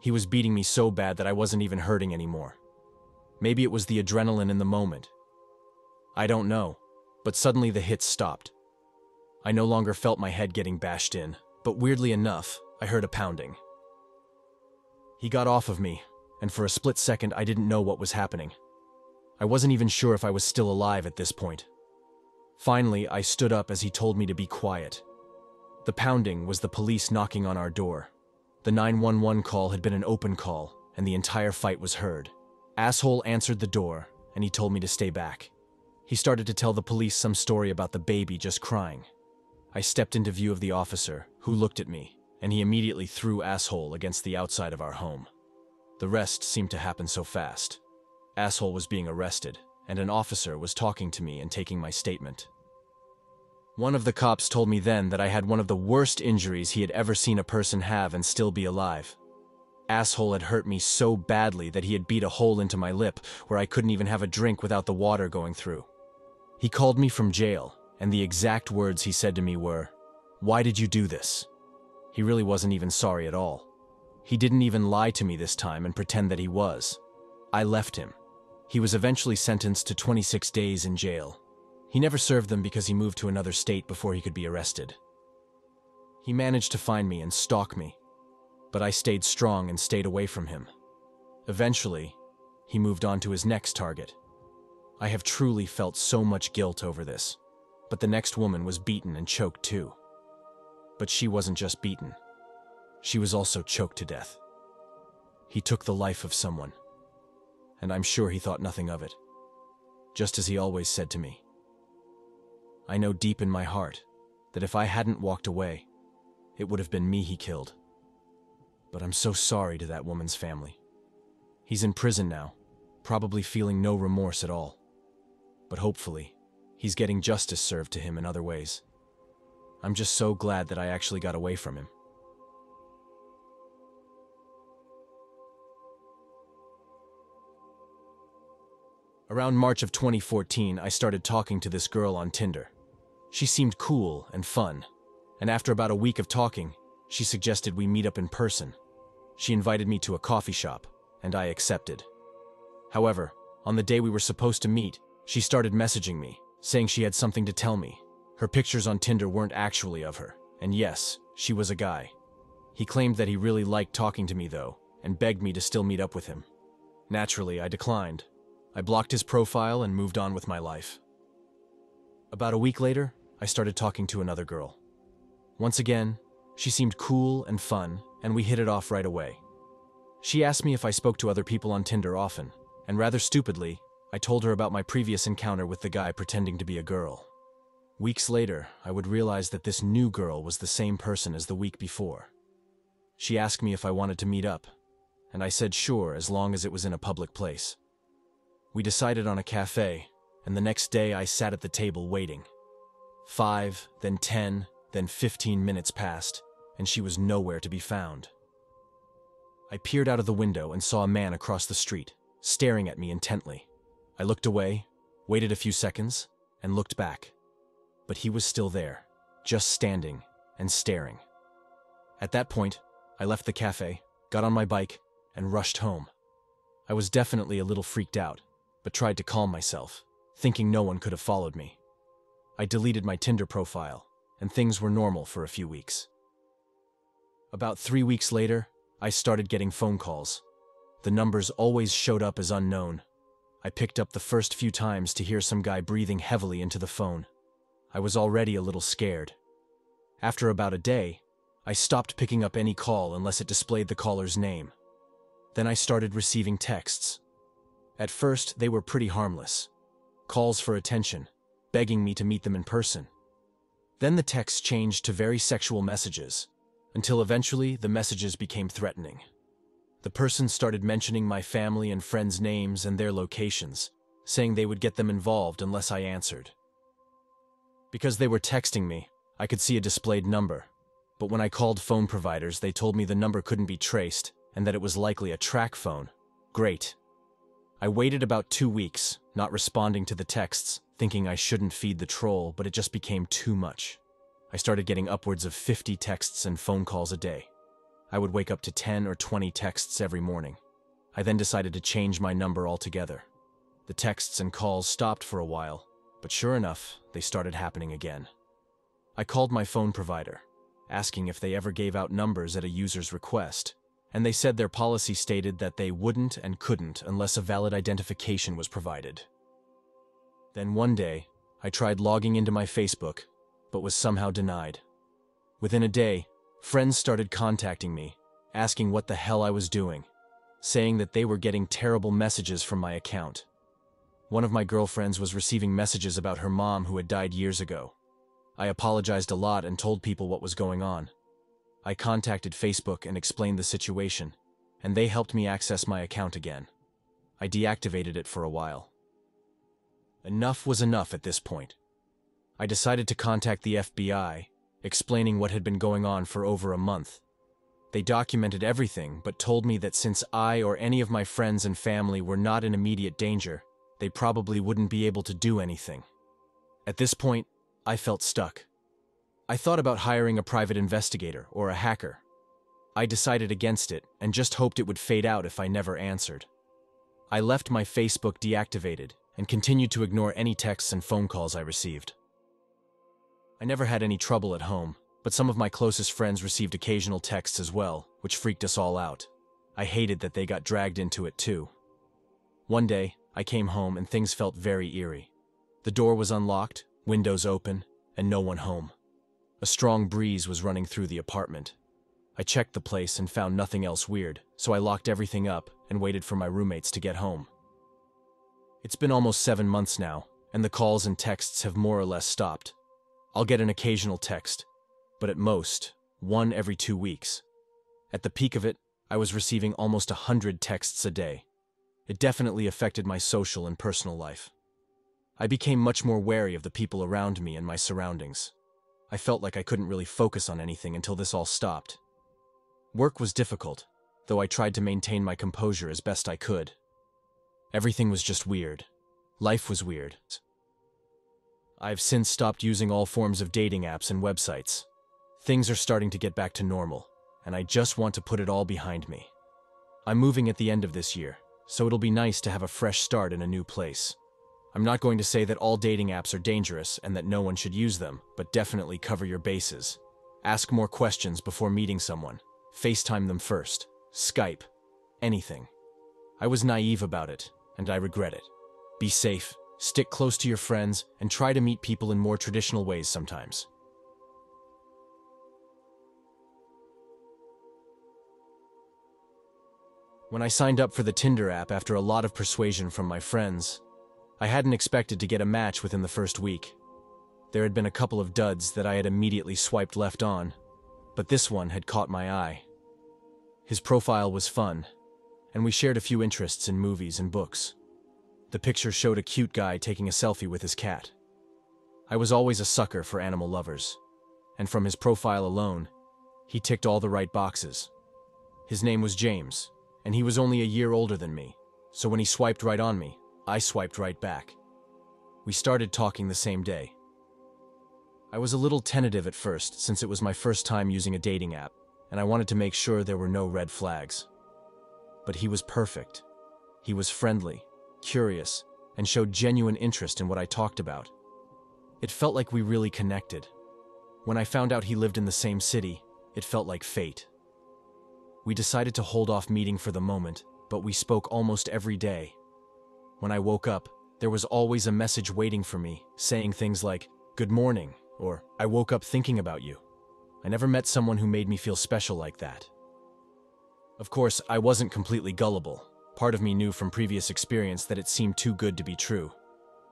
He was beating me so bad that I wasn't even hurting anymore. Maybe it was the adrenaline in the moment. I don't know, but suddenly the hits stopped. I no longer felt my head getting bashed in, but weirdly enough, I heard a pounding. He got off of me, and for a split second I didn't know what was happening. I wasn't even sure if I was still alive at this point. Finally, I stood up as he told me to be quiet. The pounding was the police knocking on our door. The 911 call had been an open call, and the entire fight was heard. Asshole answered the door, and he told me to stay back. He started to tell the police some story about the baby just crying. I stepped into view of the officer, who looked at me, and he immediately threw Asshole against the outside of our home. The rest seemed to happen so fast. Asshole was being arrested, and an officer was talking to me and taking my statement. One of the cops told me then that I had one of the worst injuries he had ever seen a person have and still be alive. Asshole had hurt me so badly that he had beat a hole into my lip where I couldn't even have a drink without the water going through. He called me from jail, and the exact words he said to me were, "Why did you do this?" He really wasn't even sorry at all. He didn't even lie to me this time and pretend that he was. I left him. He was eventually sentenced to 26 days in jail. He never served them because he moved to another state before he could be arrested. He managed to find me and stalk me, but I stayed strong and stayed away from him. Eventually, he moved on to his next target. I have truly felt so much guilt over this, but the next woman was beaten and choked too. But she wasn't just beaten. She was also choked to death. He took the life of someone, and I'm sure he thought nothing of it, just as he always said to me. I know deep in my heart that if I hadn't walked away, it would have been me he killed. But I'm so sorry to that woman's family. He's in prison now, probably feeling no remorse at all. But hopefully, he's getting justice served to him in other ways. I'm just so glad that I actually got away from him. Around March of 2014, I started talking to this girl on Tinder. She seemed cool and fun, and after about a week of talking, she suggested we meet up in person. She invited me to a coffee shop, and I accepted. However, on the day we were supposed to meet, she started messaging me, saying she had something to tell me. Her pictures on Tinder weren't actually of her, and yes, she was a guy. He claimed that he really liked talking to me though, and begged me to still meet up with him. Naturally, I declined. I blocked his profile and moved on with my life. About a week later, I started talking to another girl. Once again, she seemed cool and fun, and we hit it off right away. She asked me if I spoke to other people on Tinder often, and rather stupidly, I told her about my previous encounter with the guy pretending to be a girl. Weeks later, I would realize that this new girl was the same person as the week before. She asked me if I wanted to meet up, and I said sure as long as it was in a public place. We decided on a cafe, and the next day I sat at the table waiting. 5, then 10, then 15 minutes passed, and she was nowhere to be found. I peered out of the window and saw a man across the street, staring at me intently. I looked away, waited a few seconds, and looked back. But he was still there, just standing and staring. At that point, I left the cafe, got on my bike, and rushed home. I was definitely a little freaked out, but tried to calm myself, thinking no one could have followed me. I deleted my Tinder profile, and things were normal for a few weeks. About 3 weeks later, I started getting phone calls. The numbers always showed up as unknown. I picked up the first few times to hear some guy breathing heavily into the phone. I was already a little scared. After about a day, I stopped picking up any call unless it displayed the caller's name. Then I started receiving texts. At first, they were pretty harmless. Calls for attention, begging me to meet them in person. Then the texts changed to very sexual messages, until eventually the messages became threatening. The person started mentioning my family and friends' names and their locations, saying they would get them involved unless I answered. Because they were texting me, I could see a displayed number, but when I called phone providers, they told me the number couldn't be traced and that it was likely a track phone. Great. I waited about 2 weeks, not responding to the texts, thinking I shouldn't feed the troll, but it just became too much. I started getting upwards of 50 texts and phone calls a day. I would wake up to 10 or 20 texts every morning. I then decided to change my number altogether. The texts and calls stopped for a while, but sure enough, they started happening again. I called my phone provider, asking if they ever gave out numbers at a user's request, and they said their policy stated that they wouldn't and couldn't unless a valid identification was provided. Then one day, I tried logging into my Facebook, but was somehow denied. Within a day, friends started contacting me, asking what the hell I was doing, saying that they were getting terrible messages from my account. One of my girlfriends was receiving messages about her mom who had died years ago. I apologized a lot and told people what was going on. I contacted Facebook and explained the situation, and they helped me access my account again. I deactivated it for a while. Enough was enough at this point. I decided to contact the FBI, explaining what had been going on for over a month. They documented everything, but told me that since I or any of my friends and family were not in immediate danger, they probably wouldn't be able to do anything. At this point, I felt stuck. I thought about hiring a private investigator or a hacker. I decided against it and just hoped it would fade out if I never answered. I left my Facebook deactivated and continued to ignore any texts and phone calls I received. I never had any trouble at home, but some of my closest friends received occasional texts as well, which freaked us all out. I hated that they got dragged into it too. One day, I came home and things felt very eerie. The door was unlocked, windows open, and no one home. A strong breeze was running through the apartment. I checked the place and found nothing else weird, so I locked everything up and waited for my roommates to get home. It's been almost 7 months now, and the calls and texts have more or less stopped. I'll get an occasional text, but at most, one every 2 weeks. At the peak of it, I was receiving almost 100 texts a day. It definitely affected my social and personal life. I became much more wary of the people around me and my surroundings. I felt like I couldn't really focus on anything until this all stopped. Work was difficult, though I tried to maintain my composure as best I could. Everything was just weird. Life was weird. I've since stopped using all forms of dating apps and websites. Things are starting to get back to normal, and I just want to put it all behind me. I'm moving at the end of this year, so it'll be nice to have a fresh start in a new place. I'm not going to say that all dating apps are dangerous and that no one should use them, but definitely cover your bases. Ask more questions before meeting someone. FaceTime them first. Skype. Anything. I was naive about it, and I regret it. Be safe, stick close to your friends, and try to meet people in more traditional ways sometimes. When I signed up for the Tinder app after a lot of persuasion from my friends, I hadn't expected to get a match within the first week. There had been a couple of duds that I had immediately swiped left on, but this one had caught my eye. His profile was fun, and we shared a few interests in movies and books. The picture showed a cute guy taking a selfie with his cat. I was always a sucker for animal lovers, and from his profile alone, he ticked all the right boxes. His name was James, and he was only a year older than me, so when he swiped right on me, I swiped right back. We started talking the same day. I was a little tentative at first since it was my first time using a dating app, and I wanted to make sure there were no red flags. But he was perfect. He was friendly, curious, and showed genuine interest in what I talked about. It felt like we really connected. When I found out he lived in the same city, it felt like fate. We decided to hold off meeting for the moment, but we spoke almost every day. When I woke up, there was always a message waiting for me, saying things like, "Good morning," or "I woke up thinking about you." I never met someone who made me feel special like that. Of course, I wasn't completely gullible. Part of me knew from previous experience that it seemed too good to be true.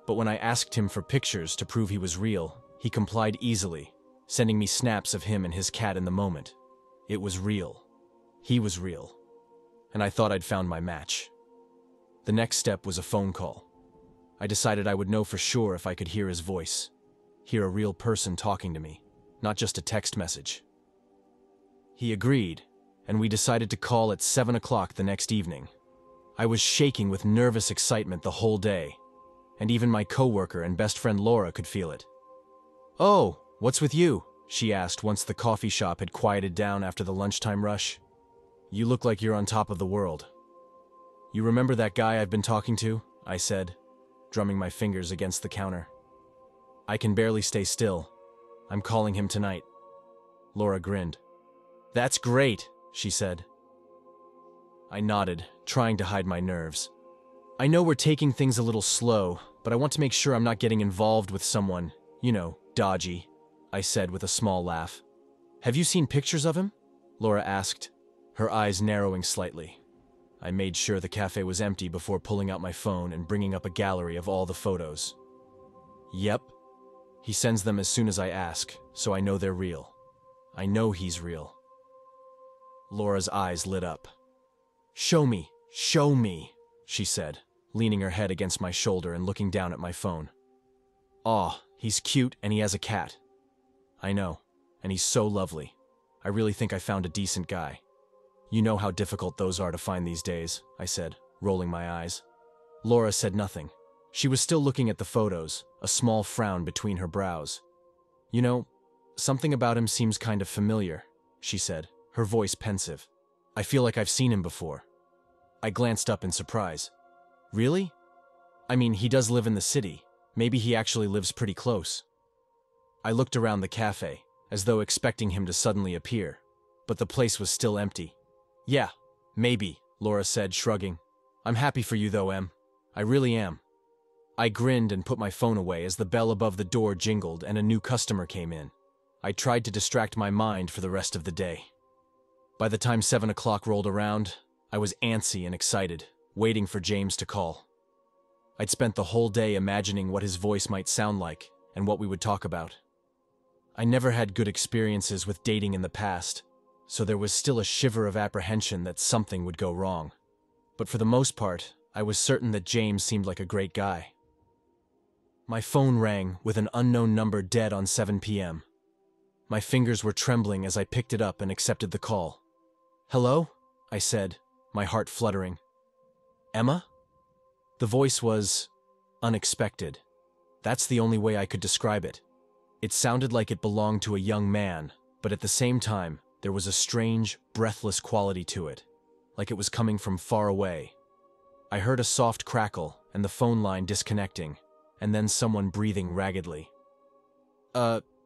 But when I asked him for pictures to prove he was real, he complied easily, sending me snaps of him and his cat in the moment. It was real. He was real. And I thought I'd found my match. The next step was a phone call. I decided I would know for sure if I could hear his voice, hear a real person talking to me, not just a text message. He agreed, and we decided to call at 7 o'clock the next evening. I was shaking with nervous excitement the whole day, and even my coworker and best friend Laura could feel it. "Oh, what's with you?" she asked once the coffee shop had quieted down after the lunchtime rush. "You look like you're on top of the world." "You remember that guy I've been talking to?" I said, drumming my fingers against the counter. "I can barely stay still. I'm calling him tonight." Laura grinned. "That's great," she said. I nodded, trying to hide my nerves. "I know we're taking things a little slow, but I want to make sure I'm not getting involved with someone, dodgy," I said with a small laugh. "Have you seen pictures of him?" Laura asked, her eyes narrowing slightly. I made sure the cafe was empty before pulling out my phone and bringing up a gallery of all the photos. "Yep. He sends them as soon as I ask, so I know they're real. I know he's real." Laura's eyes lit up. Show me," she said, leaning her head against my shoulder and looking down at my phone. "Aw, he's cute and he has a cat." "I know, and he's so lovely. I really think I found a decent guy." "You know how difficult those are to find these days," I said, rolling my eyes. Laura said nothing. She was still looking at the photos, a small frown between her brows. Something about him seems kind of familiar, she said, her voice pensive. I feel like I've seen him before. I glanced up in surprise. Really? I mean, he does live in the city. Maybe he actually lives pretty close. I looked around the cafe, as though expecting him to suddenly appear, but the place was still empty. Yeah, maybe, Laura said, shrugging. I'm happy for you though, Em. I really am. I grinned and put my phone away as the bell above the door jingled and a new customer came in. I tried to distract my mind for the rest of the day. By the time 7 o'clock rolled around, I was antsy and excited, waiting for James to call. I'd spent the whole day imagining what his voice might sound like and what we would talk about. I never had good experiences with dating in the past, so there was still a shiver of apprehension that something would go wrong. But for the most part, I was certain that James seemed like a great guy. My phone rang with an unknown number dead on 7 p.m. My fingers were trembling as I picked it up and accepted the call. Hello? I said, my heart fluttering. Emma? The voice was unexpected. That's the only way I could describe it. It sounded like it belonged to a young man, but at the same time, there was a strange, breathless quality to it, like it was coming from far away. I heard a soft crackle and the phone line disconnecting, and then someone breathing raggedly.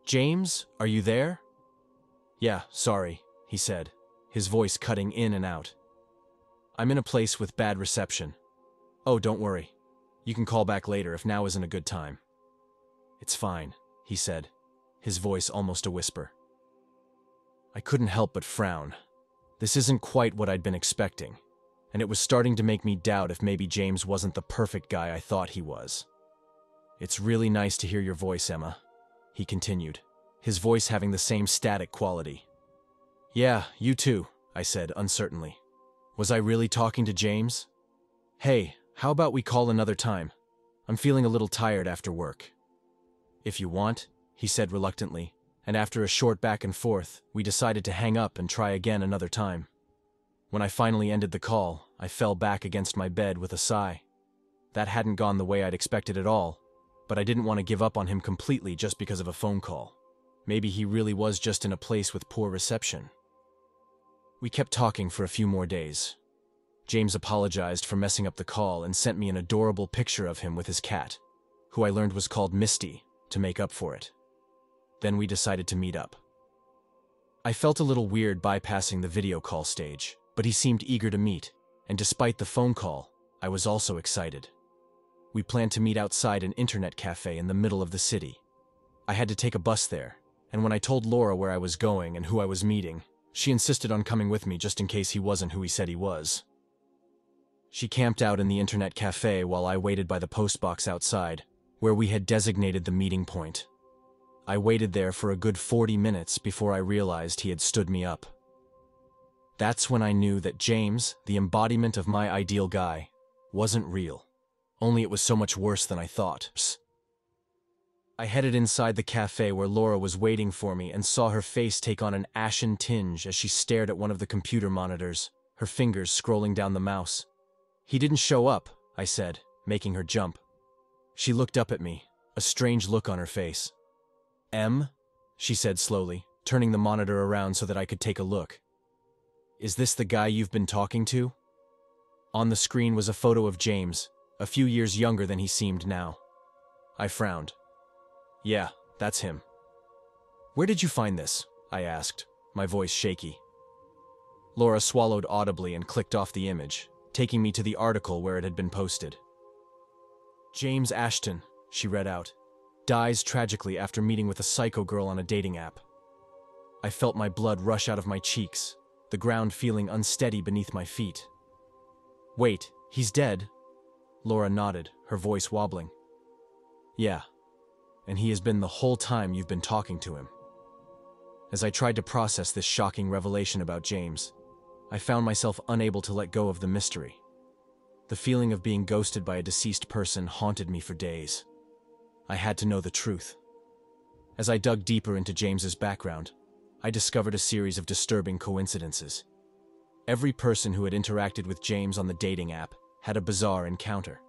James, are you there? Yeah, sorry, he said, his voice cutting in and out. I'm in a place with bad reception. Oh, don't worry. You can call back later if now isn't a good time. It's fine, he said, his voice almost a whisper. I couldn't help but frown. This isn't quite what I'd been expecting, and it was starting to make me doubt if maybe James wasn't the perfect guy I thought he was. It's really nice to hear your voice, Emma, he continued, his voice having the same static quality. Yeah, you too, I said uncertainly. Was I really talking to James? Hey, how about we call another time? I'm feeling a little tired after work. If you want, he said reluctantly, and after a short back and forth, we decided to hang up and try again another time. When I finally ended the call, I fell back against my bed with a sigh. That hadn't gone the way I'd expected at all, but I didn't want to give up on him completely just because of a phone call. Maybe he really was just in a place with poor reception. We kept talking for a few more days. James apologized for messing up the call and sent me an adorable picture of him with his cat, who I learned was called Misty, to make up for it. Then we decided to meet up. I felt a little weird bypassing the video call stage, but he seemed eager to meet, and despite the phone call, I was also excited. We planned to meet outside an internet cafe in the middle of the city. I had to take a bus there, and when I told Laura where I was going and who I was meeting, she insisted on coming with me just in case he wasn't who he said he was. She camped out in the internet cafe while I waited by the postbox outside, where we had designated the meeting point. I waited there for a good 40 minutes before I realized he had stood me up. That's when I knew that James, the embodiment of my ideal guy, wasn't real. Only it was so much worse than I thought. Psst. I headed inside the cafe where Laura was waiting for me and saw her face take on an ashen tinge as she stared at one of the computer monitors, her fingers scrolling down the mouse. He didn't show up, I said, making her jump. She looked up at me, a strange look on her face. Em? She said slowly, turning the monitor around so that I could take a look. Is this the guy you've been talking to? On the screen was a photo of James, a few years younger than he seemed now. I frowned. Yeah, that's him. Where did you find this? I asked, my voice shaky. Laura swallowed audibly and clicked off the image, taking me to the article where it had been posted. James Ashton, she read out, dies tragically after meeting with a psycho girl on a dating app. I felt my blood rush out of my cheeks, the ground feeling unsteady beneath my feet. Wait, he's dead? Laura nodded, her voice wobbling. Yeah, and he has been the whole time you've been talking to him. As I tried to process this shocking revelation about James, I found myself unable to let go of the mystery. The feeling of being ghosted by a deceased person haunted me for days. I had to know the truth. As I dug deeper into James's background, I discovered a series of disturbing coincidences. Every person who had interacted with James on the dating app had a bizarre encounter,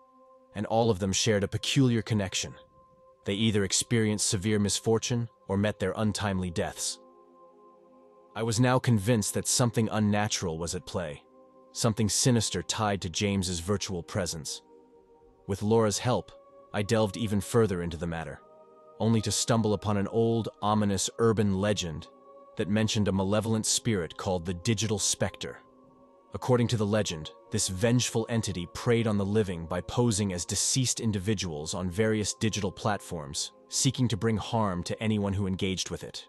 and all of them shared a peculiar connection. They either experienced severe misfortune or met their untimely deaths. I was now convinced that something unnatural was at play, something sinister tied to James's virtual presence. With Laura's help, I delved even further into the matter, only to stumble upon an old, ominous urban legend that mentioned a malevolent spirit called the Digital Spectre. According to the legend, this vengeful entity preyed on the living by posing as deceased individuals on various digital platforms, seeking to bring harm to anyone who engaged with it.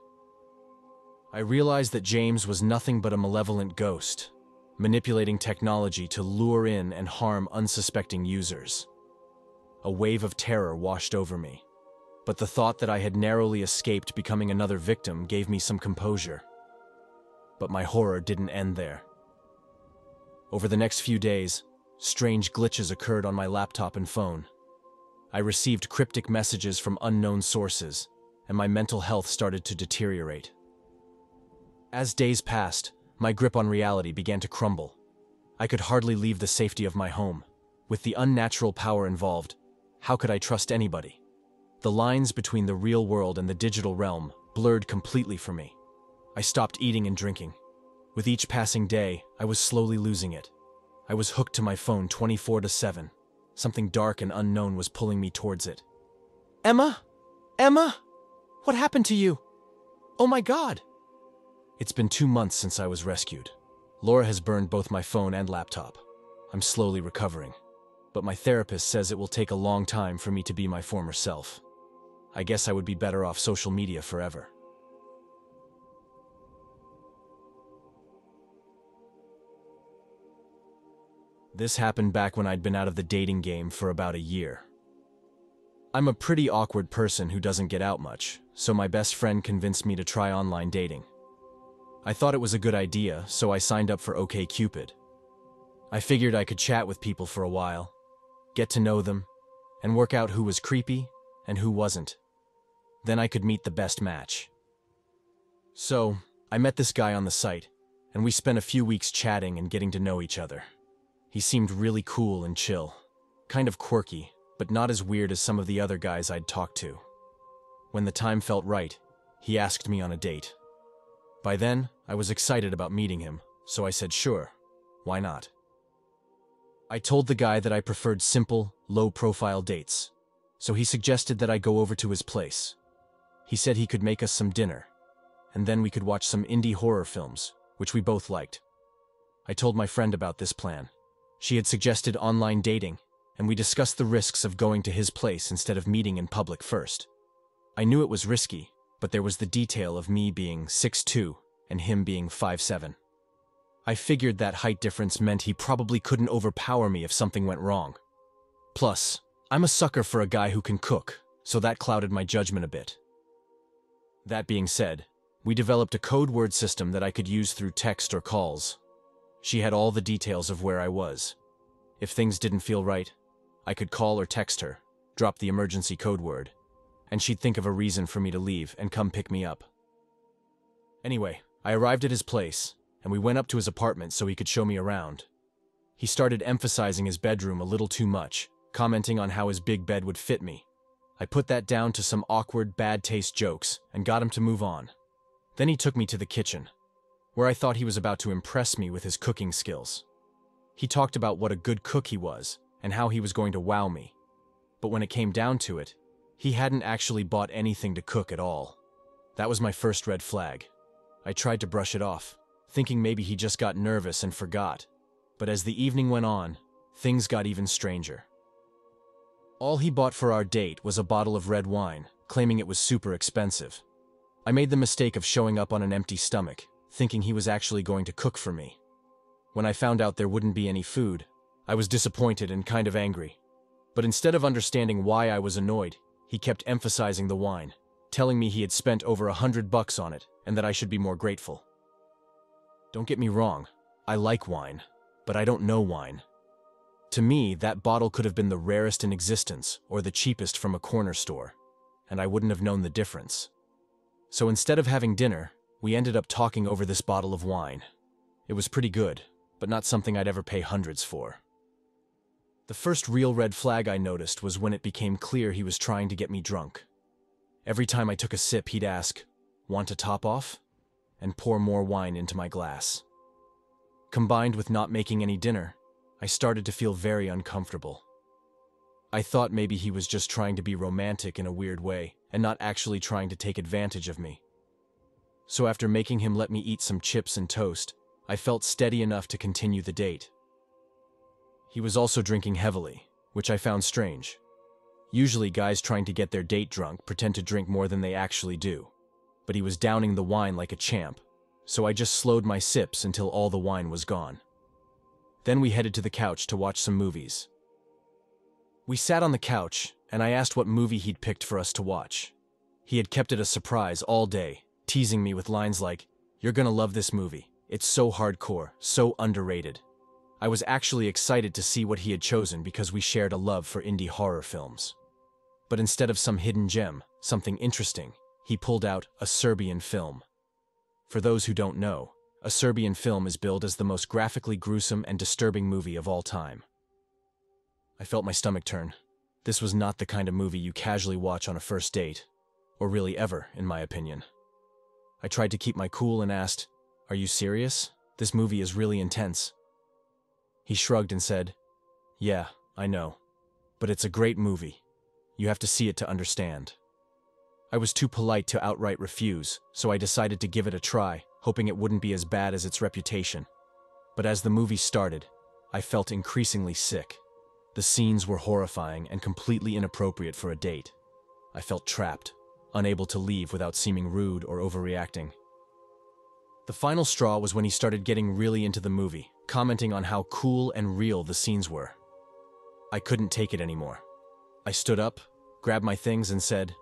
I realized that James was nothing but a malevolent ghost, manipulating technology to lure in and harm unsuspecting users. A wave of terror washed over me, but the thought that I had narrowly escaped becoming another victim gave me some composure. But my horror didn't end there. Over the next few days, strange glitches occurred on my laptop and phone. I received cryptic messages from unknown sources, and my mental health started to deteriorate. As days passed, my grip on reality began to crumble. I could hardly leave the safety of my home. With the unnatural power involved, how could I trust anybody? The lines between the real world and the digital realm blurred completely for me. I stopped eating and drinking. With each passing day, I was slowly losing it. I was hooked to my phone 24/7. Something dark and unknown was pulling me towards it. "Emma? Emma? What happened to you? Oh my God!" It's been 2 months since I was rescued. Laura has burned both my phone and laptop. I'm slowly recovering, but my therapist says it will take a long time for me to be my former self. I guess I would be better off social media forever. This happened back when I'd been out of the dating game for about a year. I'm a pretty awkward person who doesn't get out much, so my best friend convinced me to try online dating. I thought it was a good idea, so I signed up for OkCupid. I figured I could chat with people for a while, get to know them, and work out who was creepy and who wasn't. Then I could meet the best match. So, I met this guy on the site, and we spent a few weeks chatting and getting to know each other. He seemed really cool and chill, kind of quirky, but not as weird as some of the other guys I'd talked to. When the time felt right, he asked me on a date. By then, I was excited about meeting him, so I said sure, why not? I told the guy that I preferred simple, low-profile dates, so he suggested that I go over to his place. He said he could make us some dinner, and then we could watch some indie horror films, which we both liked. I told my friend about this plan. She had suggested online dating, and we discussed the risks of going to his place instead of meeting in public first. I knew it was risky, but there was the detail of me being 6'2" and him being 5'7". I figured that height difference meant he probably couldn't overpower me if something went wrong. Plus, I'm a sucker for a guy who can cook, so that clouded my judgment a bit. That being said, we developed a code word system that I could use through text or calls. She had all the details of where I was. If things didn't feel right, I could call or text her, drop the emergency code word, and she'd think of a reason for me to leave and come pick me up. Anyway, I arrived at his place, and we went up to his apartment so he could show me around. He started emphasizing his bedroom a little too much, commenting on how his big bed would fit me. I put that down to some awkward, bad taste jokes and got him to move on. Then he took me to the kitchen, where I thought he was about to impress me with his cooking skills. He talked about what a good cook he was and how he was going to wow me. But when it came down to it, he hadn't actually bought anything to cook at all. That was my first red flag. I tried to brush it off, thinking maybe he just got nervous and forgot. But as the evening went on, things got even stranger. All he bought for our date was a bottle of red wine, claiming it was super expensive. I made the mistake of showing up on an empty stomach, thinking he was actually going to cook for me. When I found out there wouldn't be any food, I was disappointed and kind of angry. But instead of understanding why I was annoyed, he kept emphasizing the wine, telling me he had spent over $100 on it and that I should be more grateful. Don't get me wrong, I like wine, but I don't know wine. To me, that bottle could have been the rarest in existence or the cheapest from a corner store, and I wouldn't have known the difference. So instead of having dinner, we ended up talking over this bottle of wine. It was pretty good, but not something I'd ever pay hundreds for. The first real red flag I noticed was when it became clear he was trying to get me drunk. Every time I took a sip, he'd ask, "Want to top off?" and pour more wine into my glass. Combined with not making any dinner, I started to feel very uncomfortable. I thought maybe he was just trying to be romantic in a weird way and not actually trying to take advantage of me. So after making him let me eat some chips and toast, I felt steady enough to continue the date. He was also drinking heavily, which I found strange. Usually guys trying to get their date drunk pretend to drink more than they actually do, but he was downing the wine like a champ, so I just slowed my sips until all the wine was gone. Then we headed to the couch to watch some movies. We sat on the couch, and I asked what movie he'd picked for us to watch. He had kept it a surprise all day, teasing me with lines like, "You're gonna love this movie. It's so hardcore, so underrated." I was actually excited to see what he had chosen because we shared a love for indie horror films. But instead of some hidden gem, something interesting, he pulled out a Serbian film. For those who don't know, a Serbian film is billed as the most graphically gruesome and disturbing movie of all time. I felt my stomach turn. This was not the kind of movie you casually watch on a first date, or really ever, in my opinion. I tried to keep my cool and asked, "Are you serious? This movie is really intense." He shrugged and said, "Yeah, I know, but it's a great movie. You have to see it to understand." I was too polite to outright refuse, so I decided to give it a try, hoping it wouldn't be as bad as its reputation. But as the movie started, I felt increasingly sick. The scenes were horrifying and completely inappropriate for a date. I felt trapped, unable to leave without seeming rude or overreacting. The final straw was when he started getting really into the movie, commenting on how cool and real the scenes were. I couldn't take it anymore. I stood up, grabbed my things, and said,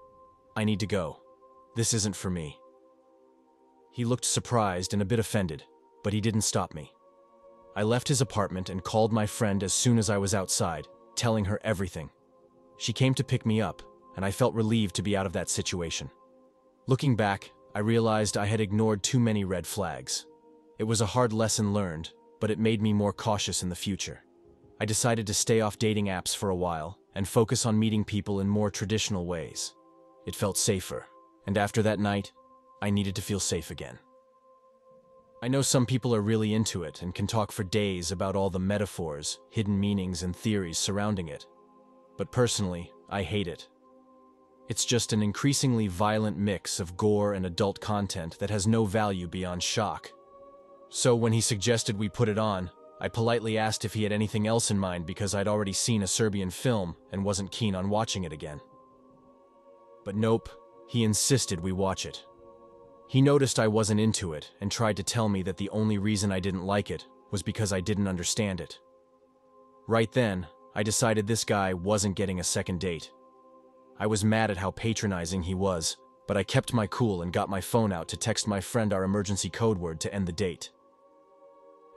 "I need to go. This isn't for me." He looked surprised and a bit offended, but he didn't stop me. I left his apartment and called my friend as soon as I was outside, telling her everything. She came to pick me up, and I felt relieved to be out of that situation. Looking back, I realized I had ignored too many red flags. It was a hard lesson learned, but it made me more cautious in the future. I decided to stay off dating apps for a while and focus on meeting people in more traditional ways. It felt safer, and after that night, I needed to feel safe again. I know some people are really into it and can talk for days about all the metaphors, hidden meanings, and theories surrounding it. But personally, I hate it. It's just an increasingly violent mix of gore and adult content that has no value beyond shock. So when he suggested we put it on, I politely asked if he had anything else in mind because I'd already seen a Serbian film and wasn't keen on watching it again. But nope, he insisted we watch it. He noticed I wasn't into it and tried to tell me that the only reason I didn't like it was because I didn't understand it. Right then, I decided this guy wasn't getting a second date. I was mad at how patronizing he was, but I kept my cool and got my phone out to text my friend our emergency code word to end the date.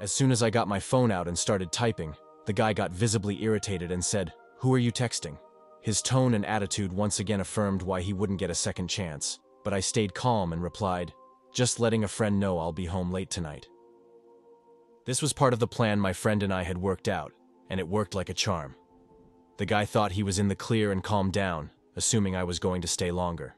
As soon as I got my phone out and started typing, the guy got visibly irritated and said, "Who are you texting?" His tone and attitude once again affirmed why he wouldn't get a second chance, but I stayed calm and replied, "Just letting a friend know I'll be home late tonight." This was part of the plan my friend and I had worked out, and it worked like a charm. The guy thought he was in the clear and calmed down, assuming I was going to stay longer.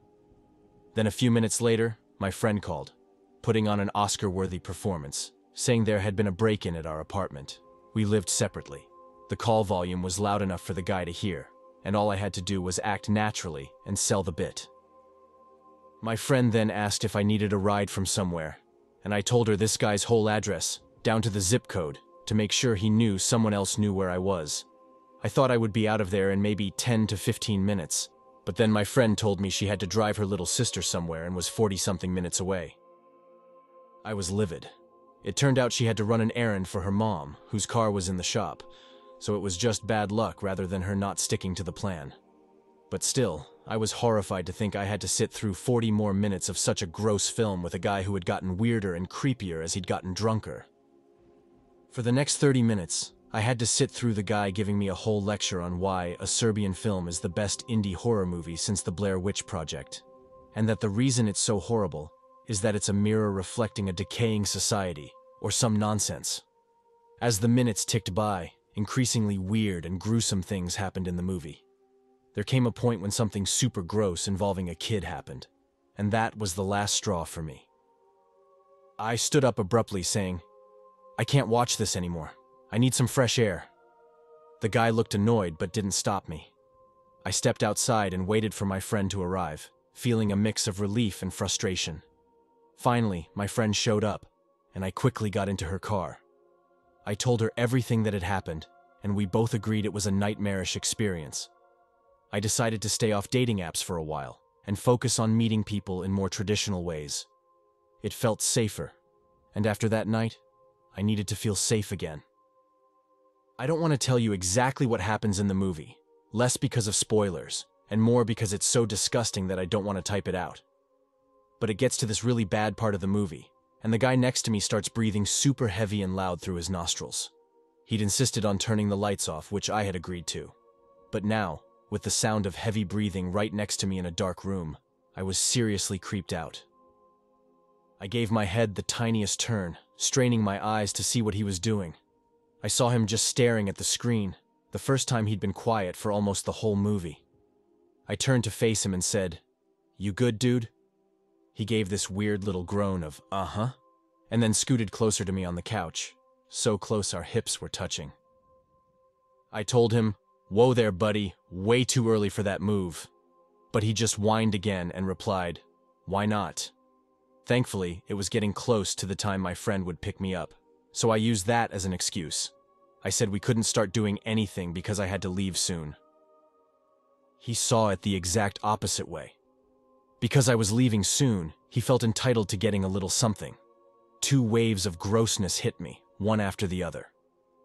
Then a few minutes later, my friend called, putting on an Oscar-worthy performance, saying there had been a break-in at our apartment. We lived separately. The call volume was loud enough for the guy to hear, and all I had to do was act naturally and sell the bit. My friend then asked if I needed a ride from somewhere, and I told her this guy's whole address, down to the zip code, to make sure he knew someone else knew where I was. I thought I would be out of there in maybe 10 to 15 minutes, but then my friend told me she had to drive her little sister somewhere and was 40-something minutes away. I was livid. It turned out she had to run an errand for her mom, whose car was in the shop, so it was just bad luck rather than her not sticking to the plan. But still, I was horrified to think I had to sit through 40 more minutes of such a gross film with a guy who had gotten weirder and creepier as he'd gotten drunker. For the next 30 minutes, I had to sit through the guy giving me a whole lecture on why a Serbian film is the best indie horror movie since the Blair Witch Project, and that the reason it's so horrible is that it's a mirror reflecting a decaying society, or some nonsense. As the minutes ticked by, Increasingly weird and gruesome things happened in the movie. There came a point when something super gross involving a kid happened, and that was the last straw for me. I stood up abruptly, saying, "I can't watch this anymore. I need some fresh air." The guy looked annoyed but didn't stop me. I stepped outside and waited for my friend to arrive, feeling a mix of relief and frustration. Finally, my friend showed up, and I quickly got into her car. I told her everything that had happened, and we both agreed it was a nightmarish experience. I decided to stay off dating apps for a while and focus on meeting people in more traditional ways. It felt safer, and after that night, I needed to feel safe again. I don't want to tell you exactly what happens in the movie, less because of spoilers, and more because it's so disgusting that I don't want to type it out. But it gets to this really bad part of the movie, and the guy next to me starts breathing super heavy and loud through his nostrils. He'd insisted on turning the lights off, which I had agreed to. But now, with the sound of heavy breathing right next to me in a dark room, I was seriously creeped out. I gave my head the tiniest turn, straining my eyes to see what he was doing. I saw him just staring at the screen, the first time he'd been quiet for almost the whole movie. I turned to face him and said, "You good, dude?" He gave this weird little groan of, "Uh-huh," and then scooted closer to me on the couch, so close our hips were touching. I told him, "Whoa there, buddy, way too early for that move." But he just whined again and replied, "Why not?" Thankfully, it was getting close to the time my friend would pick me up, so I used that as an excuse. I said we couldn't start doing anything because I had to leave soon. He saw it the exact opposite way. Because I was leaving soon, he felt entitled to getting a little something. 2 waves of grossness hit me, one after the other.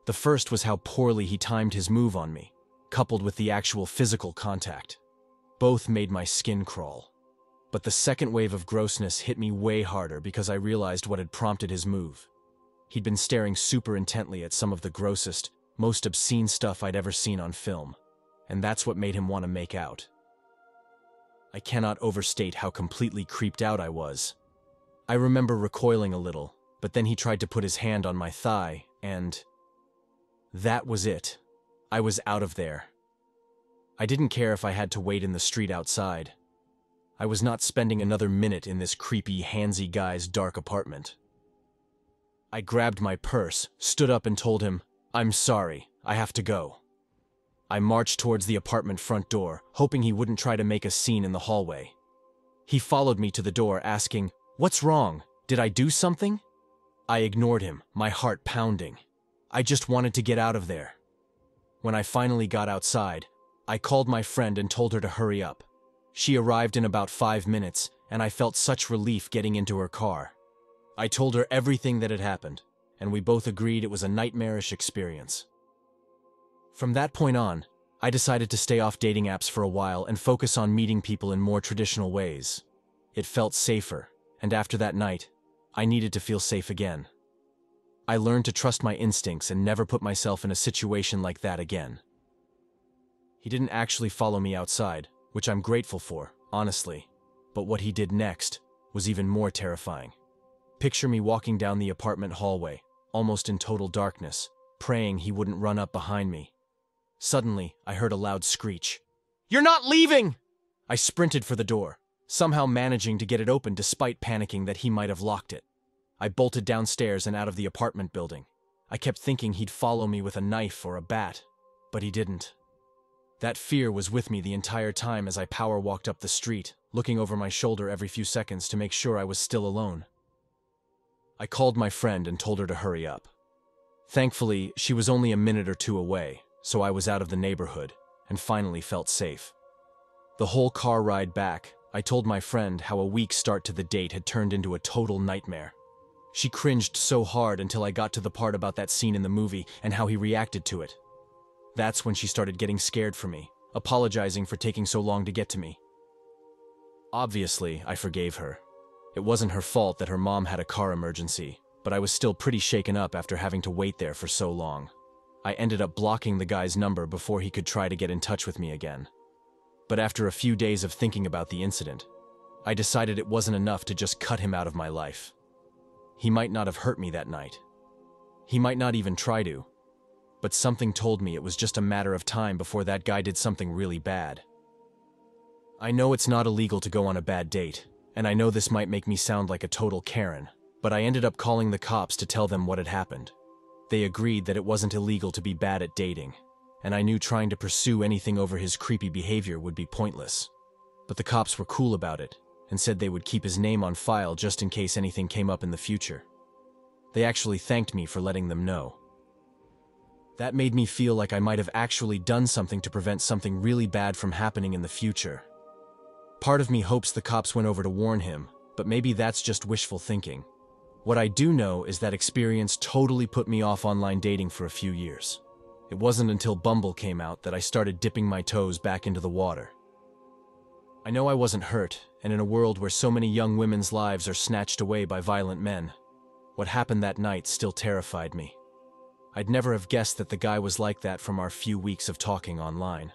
The first was how poorly he timed his move on me, coupled with the actual physical contact. Both made my skin crawl. But the second wave of grossness hit me way harder because I realized what had prompted his move. He'd been staring super intently at some of the grossest, most obscene stuff I'd ever seen on film, and that's what made him want to make out. I cannot overstate how completely creeped out I was. I remember recoiling a little, but then he tried to put his hand on my thigh, and that was it. I was out of there. I didn't care if I had to wait in the street outside. I was not spending another minute in this creepy, handsy guy's dark apartment. I grabbed my purse, stood up and told him, "I'm sorry, I have to go." I marched towards the apartment front door, hoping he wouldn't try to make a scene in the hallway. He followed me to the door, asking, "What's wrong? Did I do something?" I ignored him, my heart pounding. I just wanted to get out of there. When I finally got outside, I called my friend and told her to hurry up. She arrived in about 5 minutes, and I felt such relief getting into her car. I told her everything that had happened, and we both agreed it was a nightmarish experience. From that point on, I decided to stay off dating apps for a while and focus on meeting people in more traditional ways. It felt safer, and after that night, I needed to feel safe again. I learned to trust my instincts and never put myself in a situation like that again. He didn't actually follow me outside, which I'm grateful for, honestly, but what he did next was even more terrifying. Picture me walking down the apartment hallway, almost in total darkness, praying he wouldn't run up behind me. Suddenly, I heard a loud screech. "You're not leaving!" I sprinted for the door, somehow managing to get it open despite panicking that he might have locked it. I bolted downstairs and out of the apartment building. I kept thinking he'd follow me with a knife or a bat, but he didn't. That fear was with me the entire time as I power walked up the street, looking over my shoulder every few seconds to make sure I was still alone. I called my friend and told her to hurry up. Thankfully, she was only a minute or 2 away, so I was out of the neighborhood and finally felt safe. The whole car ride back, I told my friend how a weak start to the date had turned into a total nightmare. She cringed so hard until I got to the part about that scene in the movie and how he reacted to it. That's when she started getting scared for me, apologizing for taking so long to get to me. Obviously, I forgave her. It wasn't her fault that her mom had a car emergency, but I was still pretty shaken up after having to wait there for so long. I ended up blocking the guy's number before he could try to get in touch with me again. But after a few days of thinking about the incident, I decided it wasn't enough to just cut him out of my life. He might not have hurt me that night. He might not even try to. but something told me it was just a matter of time before that guy did something really bad. I know it's not illegal to go on a bad date, and I know this might make me sound like a total Karen, but I ended up calling the cops to tell them what had happened. They agreed that it wasn't illegal to be bad at dating, and I knew trying to pursue anything over his creepy behavior would be pointless. But the cops were cool about it, and said they would keep his name on file just in case anything came up in the future. They actually thanked me for letting them know. That made me feel like I might have actually done something to prevent something really bad from happening in the future. Part of me hopes the cops went over to warn him, but maybe that's just wishful thinking. What I do know is that experience totally put me off online dating for a few years. It wasn't until Bumble came out that I started dipping my toes back into the water. I know I wasn't hurt, and in a world where so many young women's lives are snatched away by violent men, what happened that night still terrified me. I'd never have guessed that the guy was like that from our few weeks of talking online.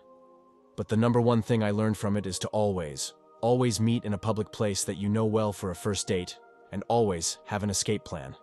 But the number one thing I learned from it is to always meet in a public place that you know well for a first date, and always have an escape plan.